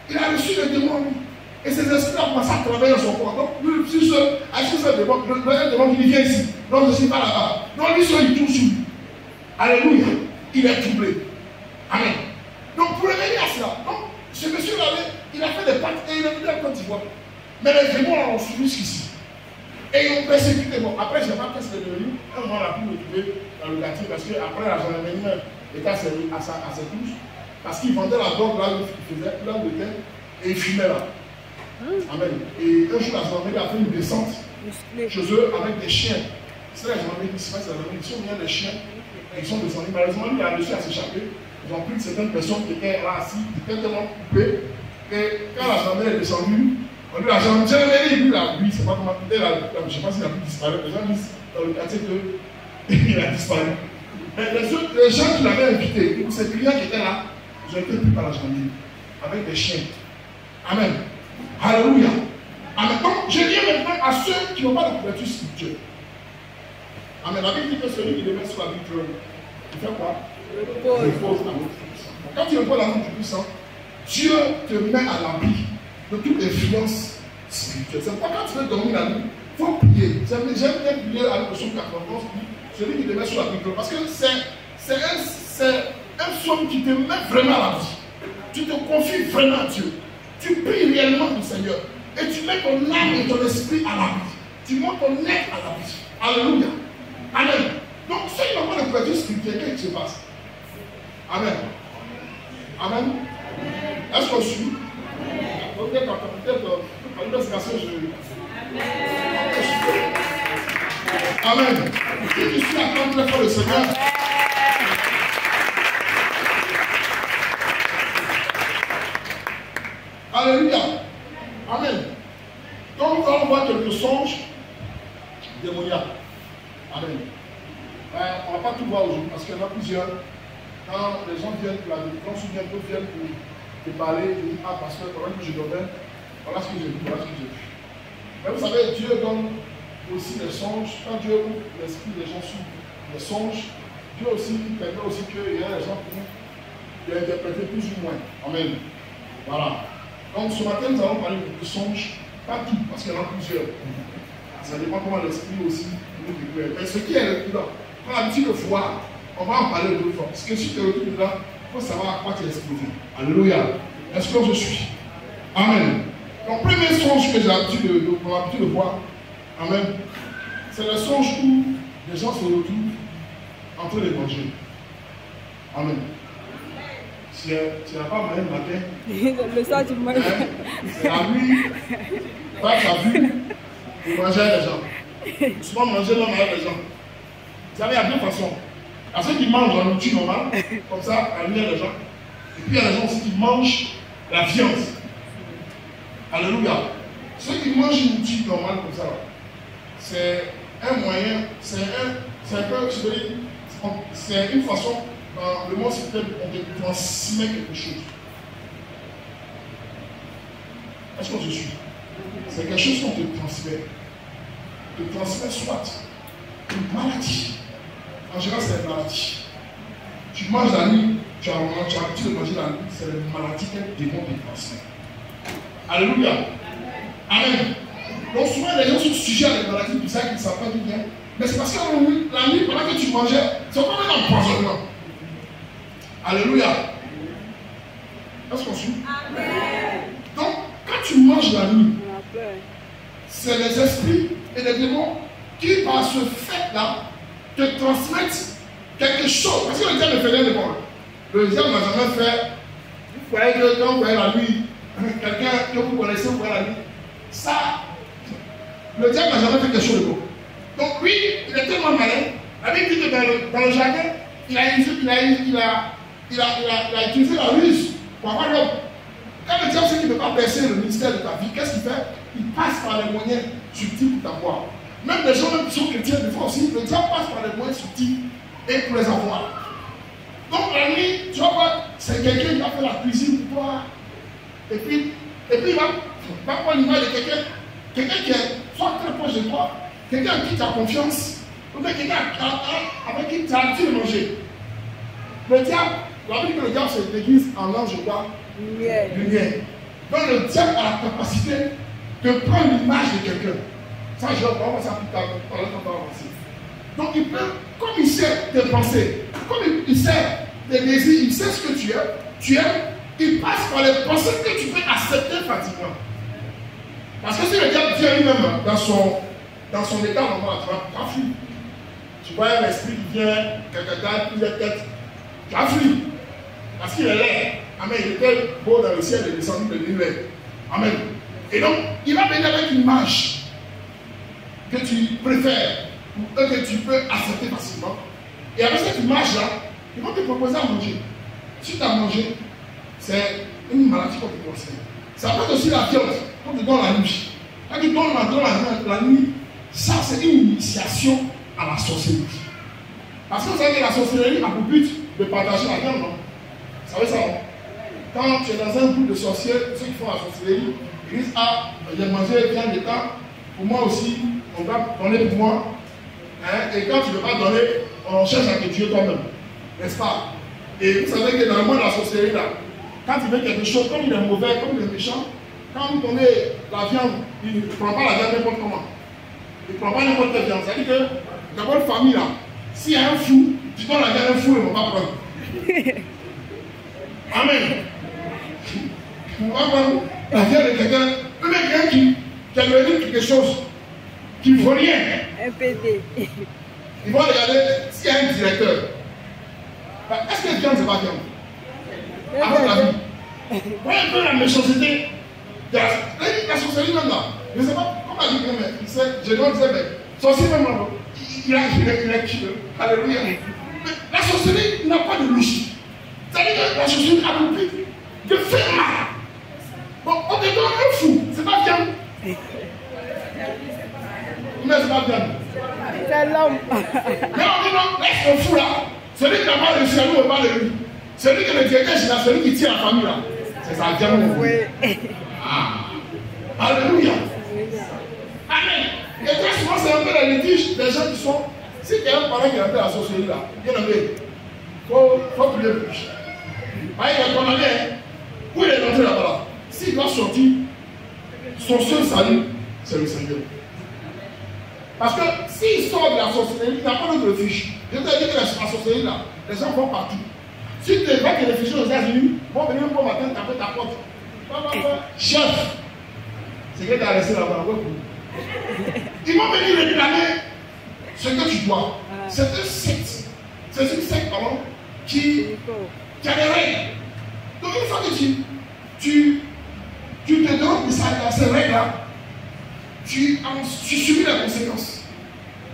Il a reçu le démon, lui. Et ces esprits ont commencé à travailler dans son corps. Donc, lui, si seul, à ce démon, le démon qui vient ici. Donc, je ne suis pas là-bas. Donc, lui seul, il tourne sur lui. Alléluia. Il est troublé. Amen. Donc, pour revenir à cela, donc, ce monsieur-là, il a fait des pactes et il est venu en Côte d'Ivoire. Mais les démons l'ont suivi jusqu'ici. Et ils ont persécuté. Bon, après, je ne sais pas qu'est-ce que c'est devenu. Un moment, on a pu le trouver dans le quartier parce qu'après, la gendarmerie était à ses touches. Parce qu'il vendait la drogue là où il faisait, là où il était, et il fumait là. Amen. Et un jour, la gendarmerie a fait une descente chez eux avec des chiens. C'est la gendarmerie qui se passe, ils sont venus des chiens, et ils sont descendus. Malheureusement, il a réussi à s'échapper. Ils ont pris certaines personnes qui étaient là assises, qui étaient tellement coupées. Et quand la gendarmerie est descendue, on dit la gendarmerie, lui, là, lui, c'est pas comment il a, je ne sais pas s'il a pu disparaître. Les gens disent dans le quartier qu'il a disparu. Mais les gens qui l'avaient invité, ces clients qui étaient là, ils ont été pris par la gendarmerie avec des chiens. Amen. Alléluia. Amen. Donc, je dis maintenant à ceux qui n'ont pas de couverture spirituelle. Amen. La Bible dit que celui qui demeure sur la victoire, il fait quoi? Il repose à l'autre. Quand tu reposes à l'autre du puissant, Dieu te met à l'abri de toute influence spirituelle. C'est pourquoi quand tu veux dormir la nuit, il faut prier. J'aime bien prier avec le psaume 91, celui qui demeure sur la victoire. Parce que c'est un psaume qui te met vraiment à l'abri. Tu te confies vraiment à Dieu. Tu pries réellement au Seigneur. Et tu mets ton âme et ton esprit à l'abri. Tu montes ton être à l'abri. Alléluia. Amen. Donc, ceux qui n'ont pas de couverture spirituelle, qu'est-ce qui se passe? Amen. Amen. Est-ce qu'on suit? Peut-être en une explication, Amen. Si tu suis à prendre très fort le Seigneur. Alléluia. Amen. Donc nous allons voir quelques songes démoniaques. Amen. On ne va pas tout voir aujourd'hui parce qu'il y en a plusieurs. Quand les gens viennent, quand bientôt viennent pour te parler, ils disent ah pasteur, pendant que je dormais, voilà ce que j'ai vu, voilà ce que j'ai vu. Mais vous savez, Dieu donne aussi des songes. Quand Dieu ouvre l'esprit des gens sous les songes, Dieu aussi permet aussi qu'il y ait des gens qui interpréter plus ou moins. Amen. Voilà. Donc ce matin, nous allons parler de songes, pas tout, parce qu'il y en a plusieurs. Ça dépend comment l'esprit aussi nous découvre. Mais ce qui est le plus là, on a l'habitude de voir, on va en parler deux fois. Parce que si tu es autour de là, il faut savoir à quoi tu es exposé. Alléluia. Est-ce que je suis? Amen. Donc, premier songe que j'ai l'habitude de voir, amen, c'est le songe où les gens se retrouvent en train de manger. Amen. Tu n'as pas mangé le matin.
Le soir, tu manges.
C'est la nuit. Toi, tu as vu. Pour manger les gens. Souvent manger l'homme avec les gens. Vous savez, il y a deux façons. Il y a ceux qui mangent la nourriture normale, comme ça, à lumière des gens. Et puis il y a les gens aussi qui mangent la viande. Alléluia. Ceux qui mangent une nourriture normale comme ça, c'est un moyen, c'est une façon, dans le monde spirituel, on te transmet quelque chose. Est-ce que je suis? C'est quelque chose qu'on te transmet. On te transmet soit une maladie. En général, c'est une maladie. Tu manges la nuit, tu as l'habitude de manger la nuit, c'est une maladie qu'un démon te transmet. Alléluia. Amen. Donc souvent les gens sont sujets à des maladies bizarres qu'ils ne savent pas d'où vient. Mais c'est parce que la nuit, pendant que tu mangeais, c'est comme un empoisonnement. Alléluia. Est-ce qu'on suit? Amen. Donc, quand tu manges la nuit, c'est les esprits et les démons qui, par ce fait-là, te transmettent quelque chose. Parce que le diable ne fait rien de bon. Le diable n'a jamais fait. Vous voyez que quand vous voyez la nuit, quelqu'un que vous connaissez, vous voyez la nuit, ça, le diable n'a jamais fait quelque chose de bon. Donc lui, il est tellement malin. La Bible dit que dans le jardin, il a utilisé la ruse pour avoir l'homme. Quand le diable sait qu'il ne peut pas percer le ministère de ta vie, qu'est-ce qu'il fait? Il passe par les moyens subtils pour t'avoir. Même les gens qui sont chrétiens, des fois aussi, le diable passe par les moyens subtils et pour les avoir. Donc la nuit, tu vas voir, c'est quelqu'un qui va faire la cuisine pour toi. Et puis il va prendre l'image de quelqu'un qui est soit très proche de toi, quelqu'un à qui tu as confiance, ou bien quelqu'un avec qui tu as l'habitude de manger. Le diable, la Bible dit que le diable se déguise en ange de quoi? Lumière. Donc le diable a la capacité de prendre l'image de quelqu'un. Ça, je vais voir ça plus tard, pendant qu'on va avancer. Donc il peut, comme il sait tes pensées, comme il sait tes désirs, il sait ce que tu aimes, il passe par les pensées que tu peux accepter pratiquement. Parce que si le diable vient lui-même dans son état normal, tu vas fuir. Tu vois un esprit qui vient, quelqu'un plusieurs têtes, tu vas fuir. Parce qu'il est là. Amen. Il était beau dans le ciel et descendu de l'hiver. Amen. Et donc, il va venir avec une image que tu préfères ou que tu peux accepter facilement. Et avec cette image-là, ils vont te proposer à manger. Si tu as mangé, c'est une maladie qu'on te conseille. Ça peut être aussi la viande qu'on te donne la nuit. Quand tu donnes la nuit, ça c'est une initiation à la sorcellerie. Parce que vous savez que la sorcellerie a pour but de partager la viande, non? Vous savez ça, non? Quand tu es dans un groupe de sorciers, ceux qui font la sorcellerie, ils disent: ah, j'ai mangé viande de temps, pour moi aussi, on va donner pour moi. Hein? Et quand tu ne veux pas donner, on cherche à te tuer toi-même. N'est-ce pas? Et vous savez que dans le monde de la sorcellerie, là, quand il veut quelque chose, comme il est mauvais, comme il est méchant, quand vous donnez la viande, il ne prend pas la viande n'importe comment. Il ne prend pas n'importe quelle viande. C'est-à-dire que dans votre famille, là, s'il y a un fou, tu donnes la viande à un fou, il ne va pas prendre. Amen. On va prendre la viande de quelqu'un, même quelqu'un qui a donné quelque chose qui ne vaut rien.
Un PD.
Ils vont regarder s'il y a un directeur. Est-ce que viande, c'est pas viande? Avant la vie. Voyez un peu la méchanceté. La sorcellerie même là. Je ne sais pas comment dire, mais je dois dire, mais sorcier même là, il a qui veut. Alléluia. Mais la sorcellerie n'a pas de logique. C'est-à-dire que la sorcellerie a pour but de faire mal. Bon, on te donne un fou, c'est pas viande. Mais c'est pas viande.
C'est l'homme.
Mais on dit non, laisse le fou là. Celui qui n'a pas réussi à nous, on parle de lui. Celui qui est le directeur, c'est celui qui tient la famille là. C'est ça, diable.
Oui.
Ah. Alléluia. Amen. Et très souvent, c'est un peu la litige des gens qui sont. Si il y a un parent qui a fait la sorcellerie là, bien aimé, il faut prier pour lui. Ah, il est condamné. Où il est rentré là-bas là? s'il doit sortir, son seul salut, c'est le Seigneur. Parce que s'il sort de la sorcellerie, il n'a pas de refuge. Je te dis que la sorcellerie là, les gens vont partout. Si tu vas te réfugier aux États-Unis, ils vont venir pour matin taper ta porte. Chef, c'est que tu as laissé là-bas. Ils vont venir réclamer ce que tu dois. C'est un secte. C'est une secte, pardon, qui a des règles. Donc une fois que tu te donnes dans ces règles-là, tu subis les conséquences.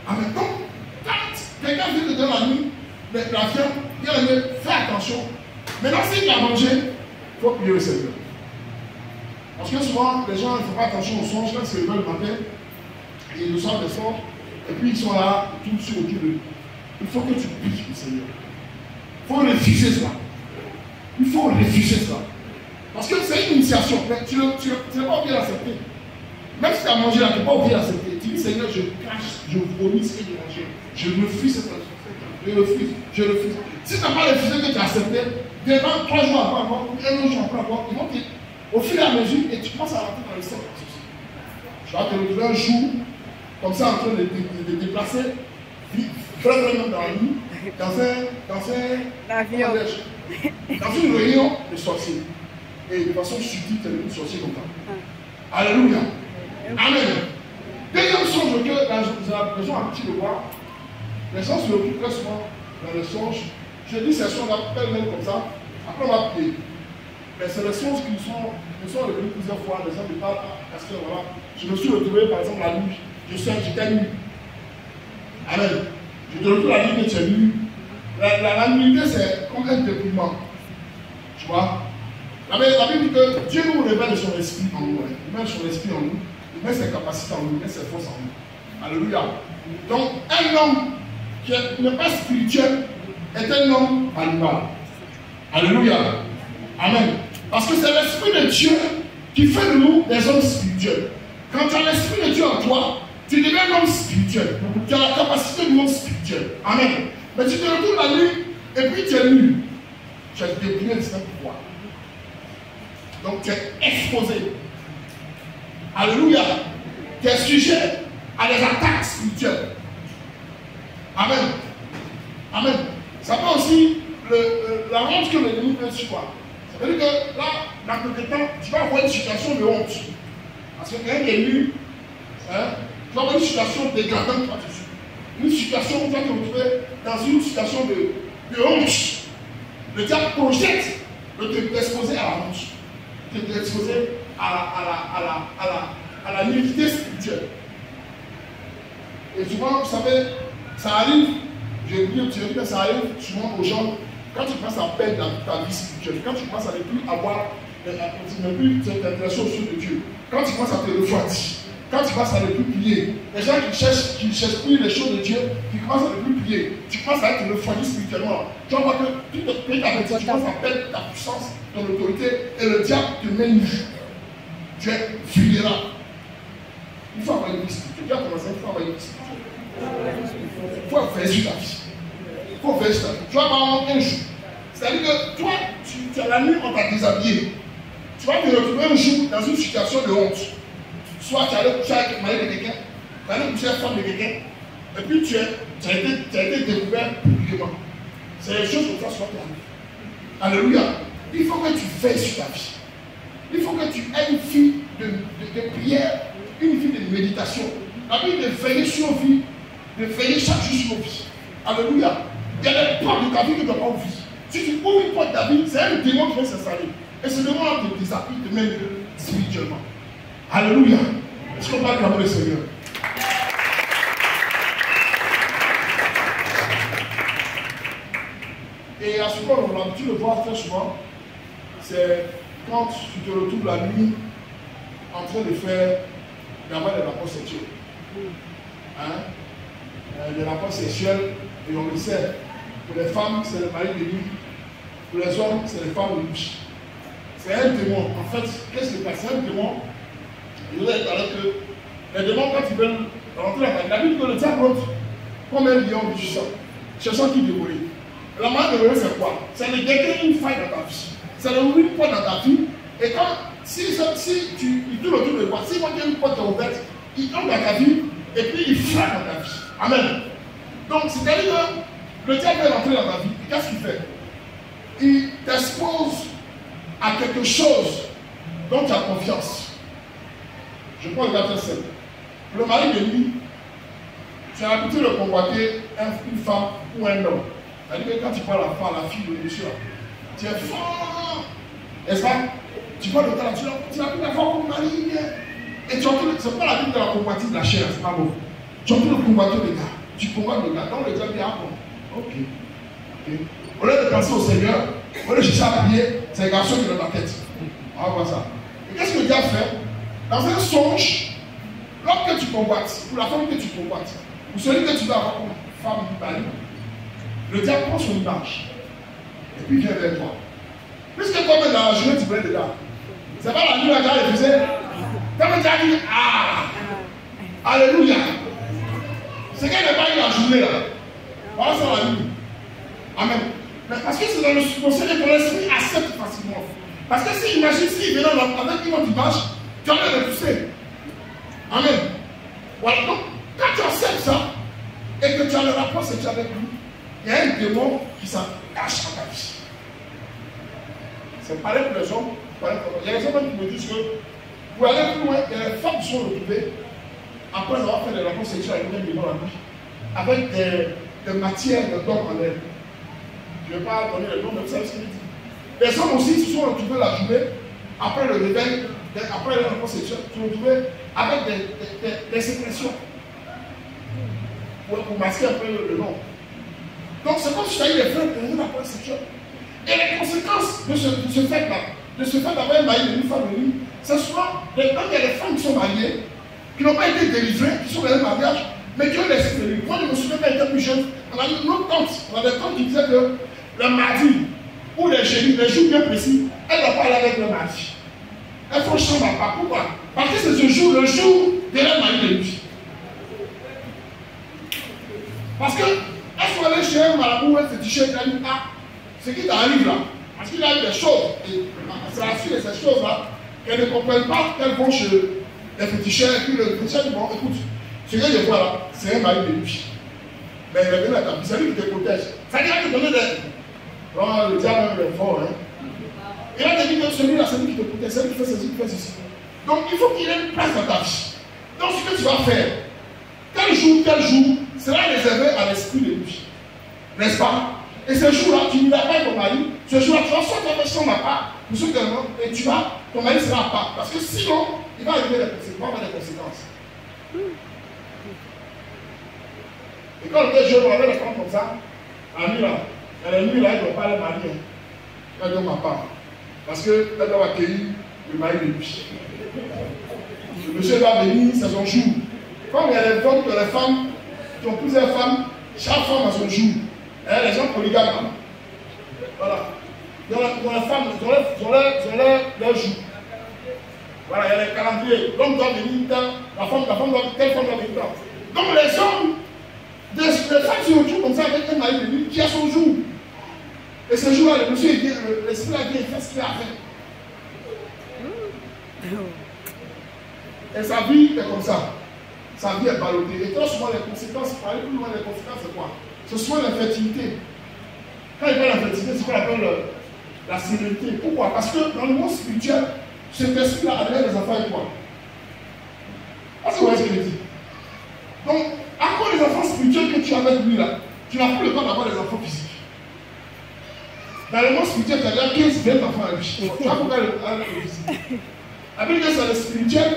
En même temps, quand quelqu'un vient te donner la nuit, la viande, il fais attention. Maintenant, s'il a mangé, il faut prier le Seigneur. Parce que souvent, les gens ne font pas attention aux songes quand ils se réveillent le matin, et ils reçoivent des songes, et puis ils sont là, tout sur autour d'eux. Il faut que tu pries le Seigneur. Il faut refuser cela. Il faut refuser cela. Parce que c'est une initiation, mais tu n'es pas obligé d'accepter. Même si tu as mangé là, tu n'es pas obligé d'accepter. Tu dis, Seigneur, je cache, je vomis ce que j'ai mangé. Je refuse cette chose. Je refuse. Si tu n'as pas refusé que tu as accepté, devant 3 jours avant, ou 1 jour avant, ils vont te, au fur et à mesure, et tu commences à rentrer dans le cercle. Tu vas te retrouver un jour, comme ça, en train de te déplacer, vraiment dans la nuit, dans une réunion de sorciers. Et de façon subtile, tu es devenu sorcier comme ça. Alléluia. Amen. Deuxième songe que les gens ont l'habitude de voir, les gens se retrouvent très souvent dans les songes. Je dis ces songes appellent comme ça, après on va prier. Mais c'est les songes qui nous sont revenus plusieurs fois, les gens me parlent, parce que voilà, je me suis retrouvé par exemple la nuit, j'étais nu. Amen. Je te retrouve la nuit que tu es nu. La nullité c'est comme un dépouillement. Tu vois? La Bible dit que Dieu nous révèle son esprit en nous. Il met son esprit en nous, il met ses capacités en nous, il met ses forces en nous. Alléluia. Donc, un homme qui n'est pas spirituel est un homme animal. Alléluia. Amen. Parce que c'est l'esprit de Dieu qui fait de nous des hommes spirituels. Quand tu as l'esprit de Dieu en toi, tu deviens un homme spirituel. Tu as la capacité de homme spirituel. Amen. Mais tu te retrouves la nuit et puis tu es nu. Tu as débrouillé un certain pouvoir. Donc tu es exposé. Alléluia. Tu es sujet à des attaques spirituelles. Amen. Amen. Ça peut aussi la honte que l'ennemi peut suivre. Ça veut dire que là, dans quelque temps, tu vas avoir une situation de honte. Parce que quelqu'un qui est nu, tu vas avoir une situation dégradante qui va te suivre. Une situation où tu vas te retrouver dans une situation de honte. Le diable projette de t'exposer à la honte. De t'exposer à la nudité spirituelle. Et souvent, vous savez, ça arrive, j'ai oublié de dire que ça arrive souvent aux gens quand tu commences à perdre ta vie spirituelle, quand tu commences à ne plus avoir, ne plus t'intéresser aux choses de Dieu, quand tu commences à te refroidir, quand tu commences à ne plus prier, les gens qui cherchent plus les choses de Dieu, qui commencent à ne plus prier, tu commences à être refroidi spirituellement. Tu vas voir que petit à petit, tu commences à perdre ta puissance, ton autorité, et le diable te met nu. Tu es vulnérable. Il faut avoir une vie spirituelle. Tu as commencé, il faut avoir une vie spirituelle. Il faut faire sur ta vie. Il faut faire sur ta vie. Tu vas avoir un jour. C'est-à-dire que toi, tu as la nuit, on t'a déshabillé. Tu vas te retrouver un jour dans une situation de honte. Soit tu es allé coucher avec le mari de quelqu'un, tu es allé coucher avec la femme de quelqu'un, et puis tu as été découvert publiquement. C'est les choses comme ça soient permises. Alléluia. Il faut que tu veilles sur ta vie. Il faut que tu aies une vie de prière, une vie de méditation. La Bible de veiller sur nos vies, de veiller chaque jour sur nos vies. Alléluia. Il y a des portes de ta vie que tu n'as pas ouvert. Si tu ouvres une porte de ta vie, c'est un démon qui va s'installer. Et ce démon te déshabille, te met spirituellement. Alléluia. Est-ce qu'on va acclamer le Seigneur? Et à ce point, on a l'habitude de voir très souvent, c'est quand tu te retrouves la nuit en train de faire d'avoir des rapports sexuels. Des rapports sexuels, et on le sait, pour les femmes, c'est le mari de nuit. Pour les hommes, c'est les femmes de nuit. C'est un démon. En fait, qu'est-ce qui se passe? C'est un démon. Je vous ai dit que les démons, quand ils veulent rentrer dans la vie, la Bible dit que le diable rentre comme un lion rugissant, cherchant qui dévorer. La manière de dévorer, c'est quoi? C'est de décréter une faille dans ta vie. C'est de ouvrir une porte dans ta vie. Et quand si tu tournes autour de toi, si moi j'ai une porte ouverte, il entre dans ta vie et puis il frappe dans ta vie. Amen. Donc, c'est-à-dire que le diable est rentré dans ta vie. Qu'est-ce qu'il fait? Il t'expose à quelque chose dont tu as confiance. Je prends le cas très simple. Le mari de lui, tu as l'habitude de convoiter une femme ou un homme. C'est-à-dire que quand tu parles à la fille de monsieur, tu es fort, n'est-ce pas? Tu vois le temps, tu n'as plus la femme comme mari, et tu entends, c'est pas la vie de la convoitise de la chair, c'est pas bon. Tu entends le convoiter le gars, tu convoites le gars, donc le diable dit, ah bon, ok. Au lieu de penser au Seigneur, au lieu de chercher à prier, c'est un garçon qui est dans ta tête. On va voir ça. Et qu'est-ce que le diable fait? Dans un songe, lorsque tu convoites, pour la femme que tu convoites, pour celui que tu vas avoir comme femme du mari, le diable prend son image et puis vient vers toi. Puisque toi-même dans la journée tu voulais dedans, c'est pas la nuit là qu'il faisait. Quand tu as dit ah, alléluia, c'est qu'elle n'est pas eu la journée là. Voilà ça la nuit. Amen. Mais parce que c'est dans le subconscient que ton esprit accepte facilement. Parce que si imagine s'il venait avec une autre image, tu allais repousser. Amen. Voilà. Donc, quand tu acceptes ça et que tu as le rapport sexuel avec lui, il y a un démon qui s'en cache à ta vie. C'est pareil pour les hommes. Il y a des hommes qui me disent que pour aller plus loin, il y a des femmes qui sont retrouvées après avoir fait des rapports sexuels avec un démon en lui, avec des matières de dons en elle. Je ne vais pas donner le nom, mais vous savez ce qu'il dit. Les hommes aussi se sont retrouvés la journée, après le réveil, après le rapport sexuel, se sont retrouvés avec des sécrétions pour masquer un peu le nom. Donc c'est comme si tu as eu des frères pour un rapport sexuel. Et les conséquences de ce fait-là, de ce fait d'avoir un mari de une femme de lui, c'est souvent, quand il y a des femmes qui sont mariées, qui n'ont pas été délivrées, qui sont dans un mariage, mais qui ont laissé de lui. Moi, je me souviens quand j'étais plus jeune, on a eu une autre tante, on a des tantes qui disaient que le mardi, ou les jeudis, les jours bien précis, elles ne doivent pas aller avec le mardi. Elles font chambre à part. Pourquoi? Parce que c'est ce jour, le jour de leur mari de lui. Parce que, elles sont allées chez un marabout ou un féticheur qui a dit, ah, ce qui t'arrive là, parce qu'il a eu des choses, et c'est la suite de ces choses-là, qu'elles ne comprennent pas qu'elles vont chez les féticheurs, et puis le féticheur dit, bon, écoute, ce que je vois là, c'est un mari de lui. Mais il est venu à ta vie, c'est lui qui te protège. Ça dit à te donner des. Oh, le diable est fort, hein. Il a dit que celui-là, c'est lui qui te protège, c'est lui qui fait ceci, qui fait ceci. Donc il faut qu'il ait une place dans ta vie. Donc ce que tu vas faire, tel jour, sera réservé à l'esprit de lui. N'est-ce pas? Et ce jour-là, tu n'iras pas avec ton mari. Ce jour-là, tu vas sortir ta chambre à part, et tu vas, ton mari sera à part. Parce que sinon, il va arriver des conséquences. Et quand on était jeune, on avait des femmes comme ça, la nuit là, elle ne doit pas aller marier. Elle doit ma part. Parce qu'elle doit accueillir le mari de lui. Le monsieur va venir, c'est son jour. Comme il y a des hommes, les femmes qui ont plusieurs femmes, chaque femme a son jour. Les gens polygames. Voilà. Dans les femmes, ils ont leur jour. Voilà, il y a les calendriers. L'homme doit venir temps, telle femme doit venir temps. Donc les hommes, les femmes se retrouvent comme ça avec un mari de lui qui a son jour. Et ce jour-là, le monsieur, l'esprit a dit, il fait ce qu'il a fait. Et sa vie est comme ça. Sa vie est ballottée. Et très souvent, les conséquences, pour aller plus loin, les conséquences, c'est quoi? Ce sont l'infertilité. Quand il parle d'infertilité, c'est ce qu'on appelle la sérénité. Pourquoi? Parce que dans le monde spirituel, cet esprit-là a des enfants avec quoi? Est-ce que vous voyez ce que je dis? Donc, à quoi les enfants spirituels que tu as avec lui là, tu n'as plus le temps d'avoir des enfants physiques. Dans le monde spirituel, tu as déjà 15-20 enfants avec lui. Tu vas pouvoir le physique. La Bible dit que c'est le spirituel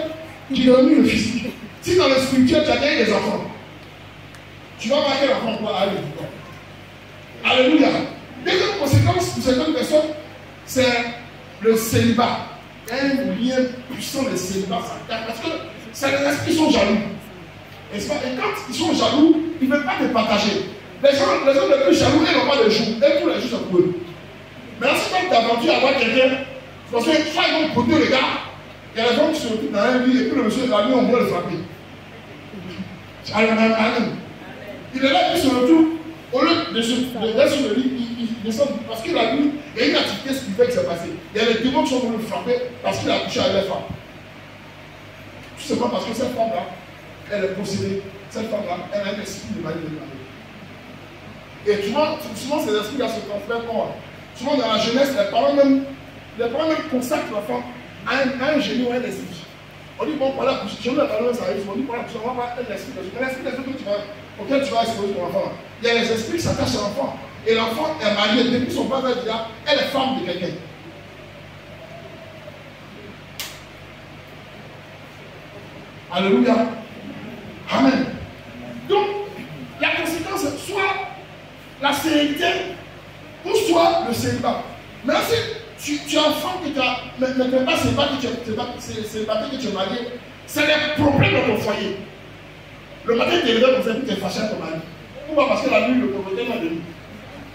qui réunit le physique. Si dans le spirituel, tu as gagné des enfants, tu vas marquer l'enfant pour aller. Alléluia. Deuxième conséquence pour certaines personnes, c'est le célibat. Il y a un lien puissant de célibat. Parce que c'est les esprits qui sont jaloux. Et quand ils sont jaloux, ils ne veulent pas te partager. Les gens les plus jaloux, ils n'ont pas de jour. Et tous les jours, c'est pour eux. Mais ensuite, quand tu aventures à voir quelqu'un, parce que soit ils vont produire le gars, il y a des gens qui se retrouvent dans un lit et puis le monsieur, la nuit, on vient le frapper. Il est là, il se retrouve, au lieu d'être sur le lit, il descend parce qu'il a vu, il y a une activité spirituelle qui s'est passée. Il y a des démons qui sont venus le frapper parce qu'il a couché avec les femmes. Tout simplement parce que cette femme-là, elle est possédée. Cette femme-là, elle a un esprit de mari de mari. Et souvent ces esprits-là se transfèrent comment? Souvent dans la jeunesse, les parents même consacrent la femme à un génie ou à un esprit. On dit, bon, voilà, je ne vais pas ça arrive, on dit, voilà, on va voir un esprit. L'esprit auquel tu vas exposer ton enfant. Il y a les esprits qui s'attachent à l'enfant. Et l'enfant est marié, depuis son bas âge, elle est femme de quelqu'un. Alléluia. Amen. Donc, la conséquence, soit la sérénité, ou soit le célibat. Mais si tu es enfant que tu as, mais pas célibataire que tu es marié, c'est des problèmes dans ton foyer. Le matin, tu es levé pour faire que tu es fâché à ton mari. Pourquoi? Parce que la nuit, le propriétaire m'a donné.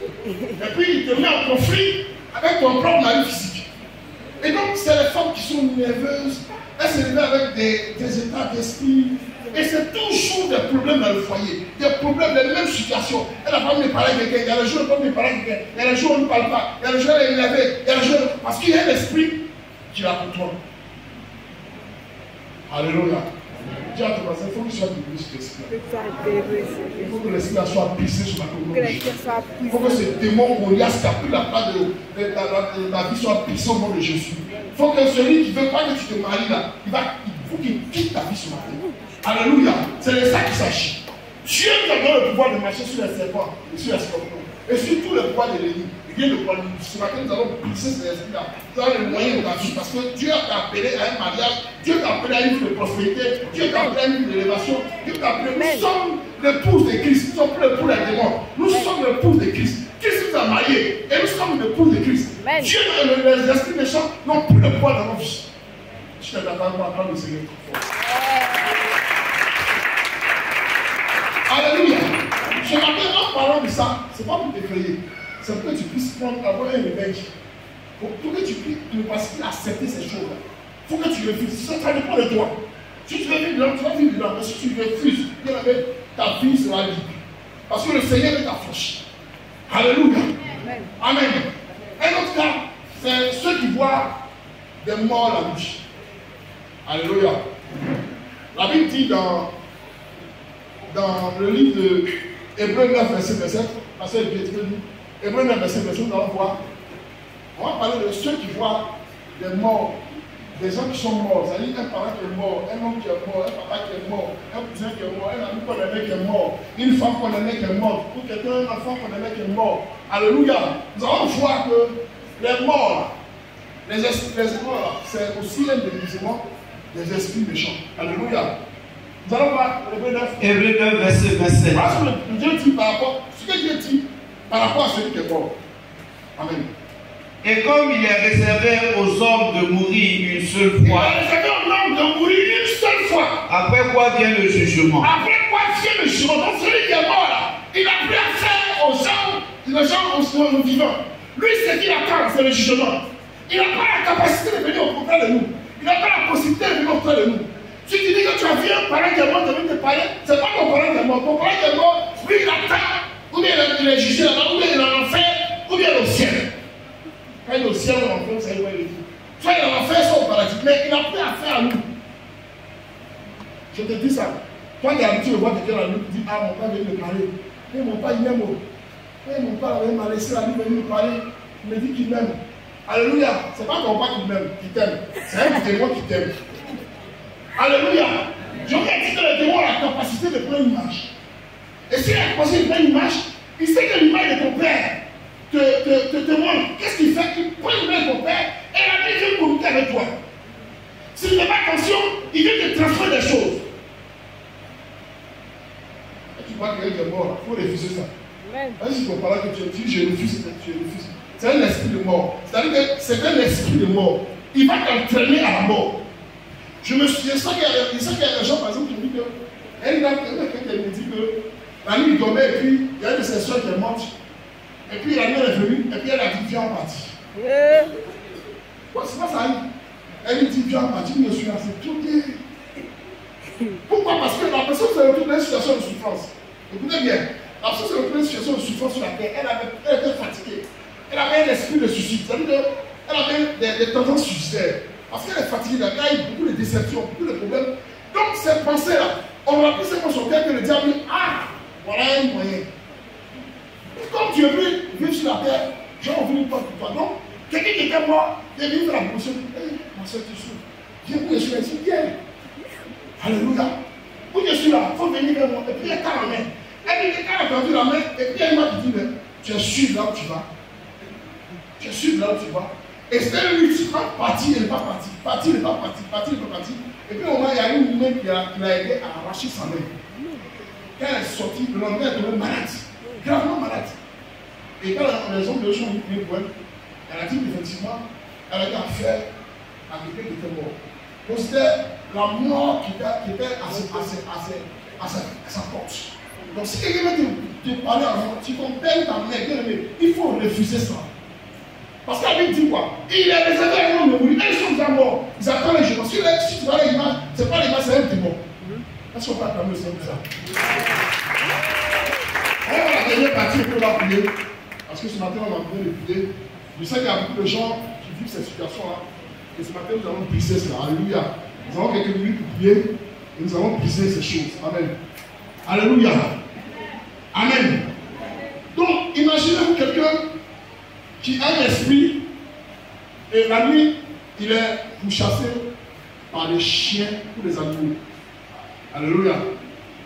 Et puis, il te met en conflit avec ton propre mari physique. Et donc, c'est les femmes qui sont nerveuses, elles se réveillent avec des états d'esprit. Et c'est toujours des problèmes dans le foyer. Des problèmes, des mêmes situations. Elle n'a pas mis parler à quelqu'un. Il y a le jour où elle n'a pas mis parler à quelqu'un. Il y a le jour où on ne parle pas. Il y a le jour où elle est énervée. Il y a le jour parce qu'il y a un esprit qui la contrôle. Alléluia. Dis à ton voisin, il faut qu'il soit débrouillé sur l'esprit. Il faut que l'esprit soit pissé sur la communauté. Il faut que ce démon Goliath qui a pris la place de la vie soit pissé au nom de Jésus. Il faut que celui qui ne veut pas que tu te maries là, il faut qu'il quitte ta vie sur la terre. Alléluia. C'est de ça qu'il s'agit. Dieu nous a donné le pouvoir de marcher sur les serpents et sur les scorpions. Et sur tout le pouvoir de l'ennemi. Il vient de pouvoir nous. Ce matin, nous allons briser ces esprits-là. Nous avons les moyens de ta vie. Parce que Dieu t'a appelé à un mariage. Dieu t'a appelé à une vie de prospérité. Dieu t'a appelé à une vie d'élévation. Dieu t'a appelé. Nous sommes l'épouse de Christ. Nous ne sommes plus l'épouse des démons. Nous sommes l'épouse de Christ. Christ nous a mariés. Et nous sommes l'épouse de Christ. Dieu et les esprits méchants n'ont plus le pouvoir dans nos vies. Je t'ai d'accord pour apprendre le Seigneur. Alléluia. Ce matin, en parlant de ça, ce n'est pas pour t'effrayer. C'est pour que tu puisses avoir un réveil. Pour que tu puisses ne pas accepter ces choses-là. Il faut que tu refuses. Ça dépend de toi. Si tu veux vivre dedans, tu vas vivre dedans. Mais si tu refuses, ta vie sera libre. Parce que le Seigneur est ta force. Alléluia. Amen. Un autre cas, c'est ceux qui voient des morts la nuit. Alléluia. La Bible dit dans le livre de Hébreux 9, verset 27, parce que Hébreux 9, verset 27, nous allons voir. On va parler de ceux qui voient des morts, des gens qui sont morts. C'est-à-dire un parent qui est mort, un homme qui est mort, un papa qui est mort, un cousin qui est mort, un ami qu'on aimait qui est mort, une femme qu'on aimait qui est morte, ou quelqu'un, un enfant qu'on aimait qui est mort. Alléluia. Nous allons voir que les morts, les morts, c'est aussi un déguisement des esprits méchants. Alléluia. Nous allons voir
Hébreux 9, verset 27.
Voilà ce que Dieu dit par rapport, ce que Dieu dit par rapport à celui qui est mort. Amen.
Et comme il est réservé aux hommes de mourir une seule fois,
il est réservé aux hommes de mourir une seule fois.
Après quoi vient le jugement.
Après quoi vient le jugement. Donc celui qui est mort là, il n'a plus à faire aux gens aux vivants. Lui, ce qu'il attend, c'est le jugement. Il n'a pas la capacité de venir auprès de nous. Il n'a pas la possibilité de venir auprès de nous. Si tu dis que tu as vu un parent qui est mort, tu as vu te parler, c'est pas ton parent qui est mort. Ton parent qui est mort, lui il attend, ou bien il est jugé là-bas, ou bien il est en enfer, ou bien il est au ciel. Quand il est au ciel ou en enfer, vous savez quoi il dit. Soit il est en enfer, soit au paradis, mais il n'a plus affaire à nous. Je te dis ça. Toi qui es habitué de voir quelqu'un la nuit, tu dis, ah mon père vient me parler. Et mon père il m'aime. Et mon père m'a laissé la nuit venir me parler. Il me dit qu'il m'aime. Alléluia. C'est pas ton père qui m'aime, qui t'aime. C'est un démon qui t'aime. Alléluia. J'aurais dit que le démon a la capacité de prendre une image. Et s'il a la capacité de prendre une image, il sait que l'image de ton père te montre. Qu'est-ce qu'il fait? Il prend l'image de ton père et la vie vient communiquer avec toi. S'il ne fait pas attention, il vient te transférer des choses. Et tu vois qu'il est mort, il faut refuser ça. Vas-y, si ton parent que tu dis, je refuse, tu refuses. C'est un esprit de mort. C'est-à-dire que c'est un esprit de mort. Il va t'entraîner à la mort. Je sens qu'il y a des gens, par exemple, qui me disent que elle me dit que la nuit il dormait et puis il y a une de ses soeurs qui est morte. Et puis la nuit elle est venue et puis elle a dit viens en partie. C'est pas ça. Elle lui dit viens en partie, je suis là, c'est tout dit. Pourquoi? Parce que la personne se retrouve dans une situation de souffrance. Écoutez bien, La personne s'est retrouvée dans une situation de souffrance sur la terre. Elle était fatiguée. Elle avait un esprit de suicide. C'est-à-dire qu'elle avait des tendances suicidaires. Parce qu'elle est fatiguée, elle a eu beaucoup de déceptions, beaucoup de problèmes. Donc, ces pensées-là, on a pris ces pensées sur cœur que le diable dit, ah, voilà un moyen. Comme Dieu veut vivre sur la terre, j'ai envie de toi pour toi. Donc, quelqu'un qui était mort, il est venu faire la promotion. Hey, ma soeur, tu souffres. Viens où je suis là, ici, viens. Alléluia. Où je suis là, il faut venir vers moi. Et puis, il y a qu'à la main. Elle dit, quand elle a perdu la main, et puis elle m'a dit, mais tu es sûr là où tu vas. Tu es sûr là où tu vas. Et c'était une lutte, parti, elle n'est pas partie. Parti, elle n'est pas partie. Parti, elle n'est pas partie. Et puis au moment, il y a une main qui l'a aidé à arracher sa main. Quand elle est sortie, le lendemain, elle est tombée malade. Gravement malade. Et quand les hommes de gens ont pris pour elle, elle a dit effectivement, elle a eu affaire à quelqu'un qui était mort. Donc c'était la mort qui était à sa porte. Donc si quelqu'un veut te parler avant, tu compelles ta mère, bien aimé, il faut refuser ça. Parce que la Bible dit quoi? Il est réservé à un homme de mourir. Elles sont déjà morts. Ils attendent les jours. Parce que si tu vois l'image, ce n'est pas l'image, c'est un démon. Est-ce qu'on peut acclamer le Seigneur pour ça? On va la dernière partie pour la prier. Parce que ce matin, on va prier de prier. Je sais qu'il y a beaucoup de gens qui vivent cette situation-là. Et ce matin, nous allons briser cela. Alléluia. Nous avons quelques minutes pour prier. Et nous allons briser ces choses. Amen. Alléluia. Amen. Donc, imaginez-vous quelqu'un qui a un esprit, et la nuit, il est pourchassé par les chiens ou les animaux. Alléluia.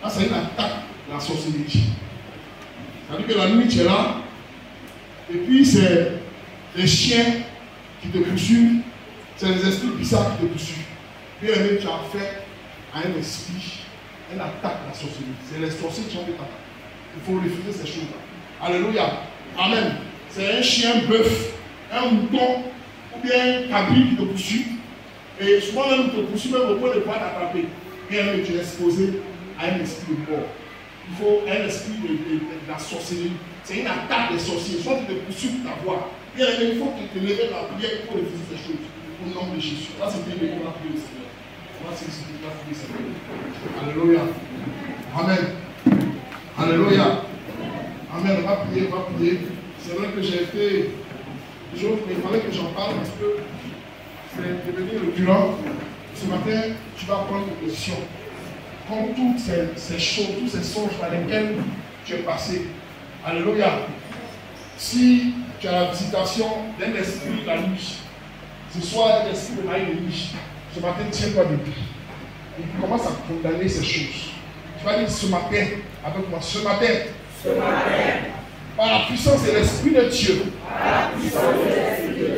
Là, c'est une attaque de la sorcellerie. C'est-à-dire que la nuit, tu es là, et puis c'est les chiens qui te poursuivent, c'est les esprits bizarres qui te poursuivent. Bien aimé, tu as affaire à un esprit, une attaque de la sorcellerie. C'est les sorciers qui ont fait attaque. Il faut refuser ces choses-là. Alléluia. Amen. C'est un chien bœuf, un mouton ou bien un cabri qui te poursuit. Et souvent, même te poursuit même au point de pouvoir t'attraper. Bien aimé, tu es exposé à un esprit de mort. Il faut un esprit de la sorcellerie. C'est une attaque des sorciers. Soit tu te poursuis pour t'avoir. Bien aimé, il faut que tu te lèves la prière pour refuser ces choses. Au nom de Jésus. Là, c'est bien qu'on a prié le Seigneur. Là, c'est ce qu'on a prié le Seigneur. Alléluia. Amen. Alléluia. Amen. On va prier, on va prier. C'est vrai que j'ai été, mais il fallait que j'en parle parce que c'est devenu récurrent. Ce matin, tu vas prendre une position. Comme toutes ces choses, tous ces songes par lesquels tu es passé. Alléluia. Si tu as la visitation d'un esprit la nuit, ce soir un esprit de maille de nuit, ce matin, tiens-toi debout. Et tu commences à condamner ces choses. Tu vas dire ce matin, avec moi, ce matin. Par la puissance de l'Esprit de Dieu,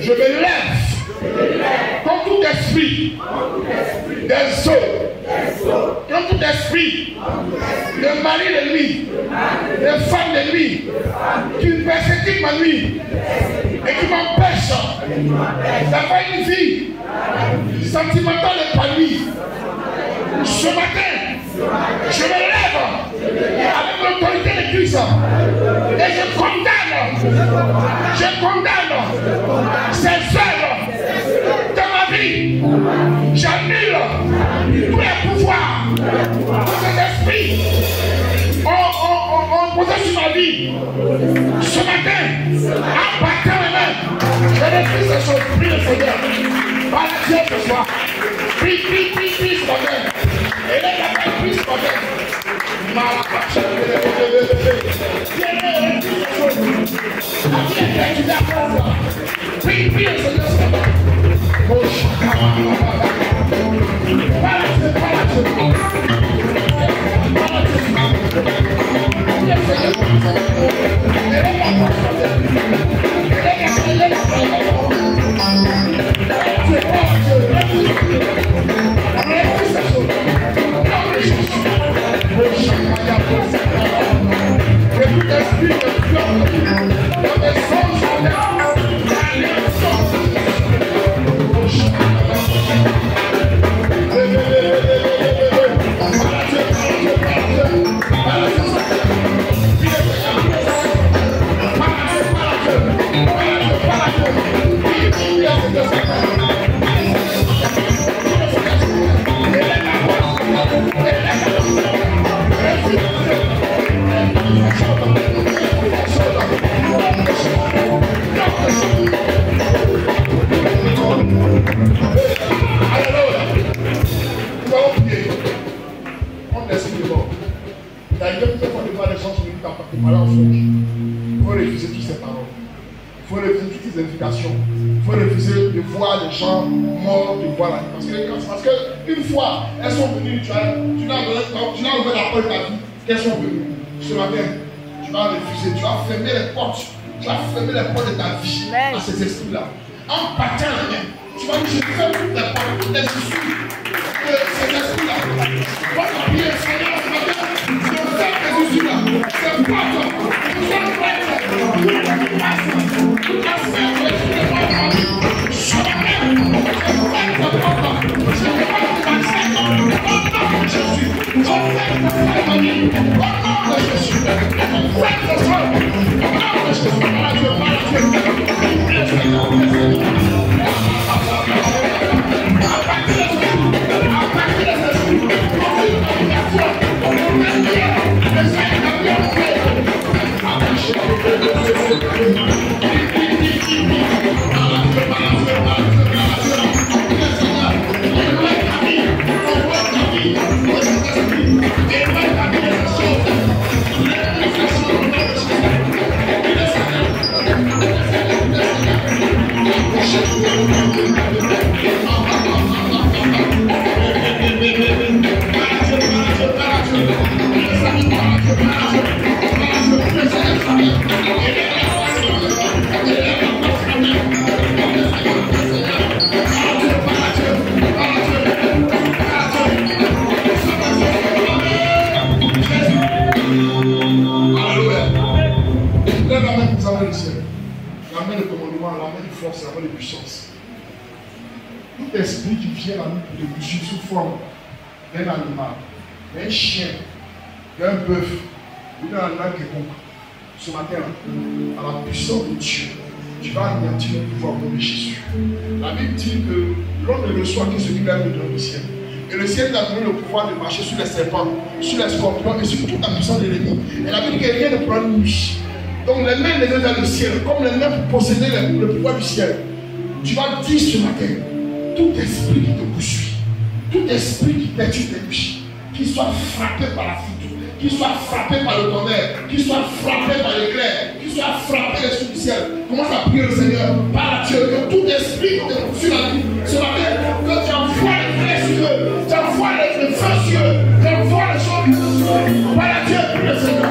je me lève contre tout esprit des eaux, contre tout esprit de mari de nuit, de femme de nuit, qui persécute ma nuit et qui m'empêche d'avoir une vie sentimentale épanouie. Ce matin, je me lève avec l'autorité de Christ et je condamne ces œuvres de ma vie. J'annule tous les pouvoirs de cet esprit ont posé sur ma vie. Ce matin, en battant les mains, je refuse ces choses. Prie le Seigneur. Par la Dieu ce soir. Prie ce matin. Et là, il y a pas de prise ce matin. Prie le Seigneur ce matin. Esprit de Dieu, dans les songes, dans les Il faut refuser toutes ces paroles. Il faut refuser toutes ces indications. Il faut refuser de voir des gens morts, de voir la vie. Parce qu'une fois, elles sont venues, tu as ouvert la porte de ta vie, qu'elles sont venues. Ce matin, tu vas refuser, tu vas fermer les portes. Tu vas fermer les portes de ta vie à ces esprits-là. En battant la main, tu vas dire, je ferme toutes les portes, toutes les issues de ces esprits-là. Va prier, Seigneur, ce matin, je ferme les issues-là. Ces portes, je ferme les esprit qui vient à nous pour te bouger sous forme d'un animal, d'un chien, d'un bœuf, ou d'un animal quelconque. Ce matin, à la puissance de Dieu, tu vas anéantir le pouvoir de Jésus. La Bible dit que l'homme ne reçoit que ce qu'il a donné au ciel. Et le ciel t'a donné le pouvoir de marcher sur les serpents, sur les scorpions et sur toute la puissance de l'ennemi. Et la Bible dit que rien ne prend une nuit. Donc les mains les dans le ciel, comme les mains pour posséder le pouvoir du ciel. Tu vas dire ce matin, tout esprit qui te poursuit, tout esprit qui perturbe tes nuits, qui soit frappé par la foudre, qui soit frappé par le tonnerre, qui soit frappé par l'éclair, qui soit frappé sous le ciel. Commence à prier le Seigneur, par Dieu, que tout esprit qui te poursuit la vie, ce matin, que tu envoies les flèches sur eux, tu envoies les feux sur eux, tu envoies les choses sur eux, par Dieu, prie le Seigneur.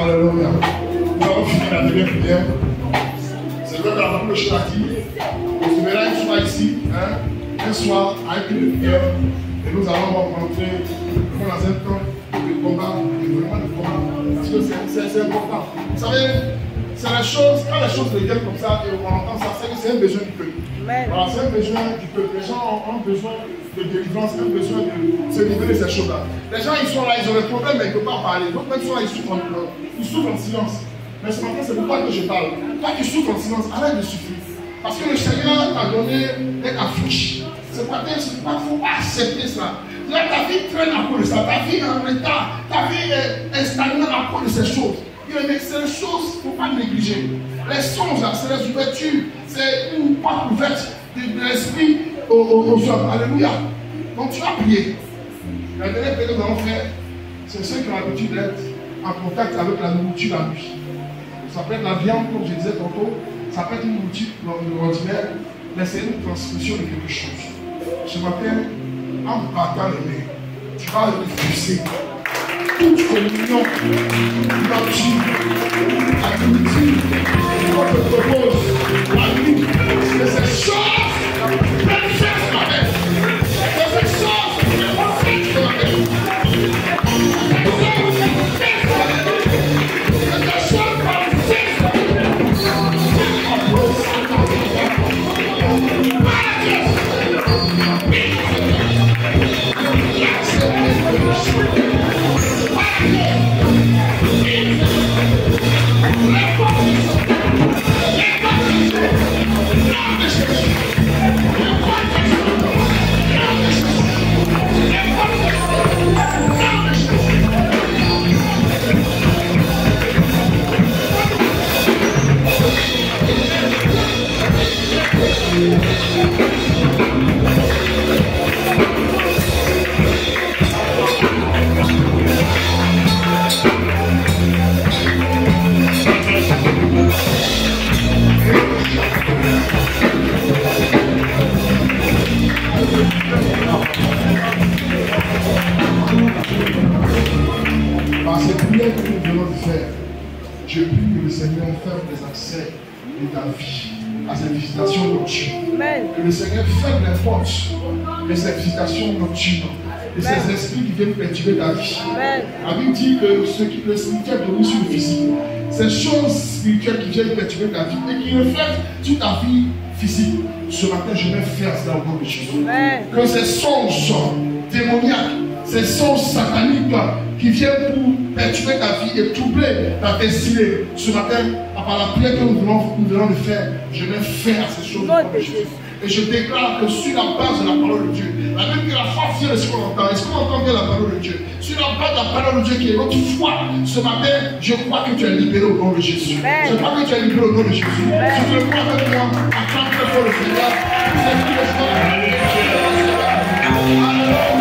Alléluia. Nous avons fini la dernière prière. C'est vrai que la Bible a dit, on se verra une soir ici, un soir avec une prière, et nous allons rentrer dans un temps de combat, vraiment de combat, parce que c'est important. Vous savez, c'est les choses, quand les choses deviennent comme ça, et on entend ça, c'est que c'est un besoin du peuple. Voilà, c'est un besoin du peuple. Les gens ont besoin de délivrance, ont besoin de se libérer de ces choses-là. Les gens, ils sont là, ils ont des problèmes, mais ils ne peuvent pas parler. D'autres même sont là, ils souffrent en silence. Mais ce matin, c'est pour toi que je parle. Toi qui souffres en silence, arrête de souffrir. Parce que le Seigneur t'a donné une affiche. Ce matin, il ne faut pas accepter cela. Là, ta vie traîne à cause de ça. Ta vie est en état. Ta vie est installée à cause de ces choses. Mais c'est des choses qu'il ne faut pas négliger. Les songes, c'est les ouvertures. C'est une porte ouverte de l'esprit aux hommes. Alléluia. Donc tu vas prier. La dernière prière que nous allons faire, c'est ceux qui ont l'habitude d'être en contact avec la nourriture la nuit. Ça peut être la viande, comme je disais tantôt. Ça peut être une nourriture ordinaire. Mais c'est une transmission de quelque chose. Ce matin, en battant les mains, tu vas refuser toute communion, nature, activité, qu'on te propose, la nuit, de ces choses, pleine chose ma mère, de ces choses, pleine chose ma mère, par ces prières que nous venons de faire, je prie que le Seigneur ferme les accès de ta vie à ces visitations nocturnes. Que le Seigneur ferme les portes de ces visitations nocturnes, de ces esprits qui viennent perturber ta vie. La Bible dit que le spirituel domine sur le physique. Ces choses spirituelles qui viennent perturber ta vie et qui reflètent sur ta vie physique. Ce matin, je vais faire cela au nom de Jésus. Que ces songes démoniaques, ces songes sataniques qui viennent pour perturber ta vie et troubler ta destinée. Ce matin, par la prière que nous venons de faire, je vais faire ces choses. Et je déclare que sur la base de la parole de Dieu, la même que la foi vient de ce qu'on entend, est-ce qu'on entend bien la parole de Dieu? Sur la base de la parole de Dieu qui est notre foi, ce matin, je crois que tu es libéré au nom de Jésus. Je crois que tu es libéré au nom de Jésus. Si tu le crois avec moi, acclame très fort le Seigneur. C'est tout le Seigneur. Alléluia.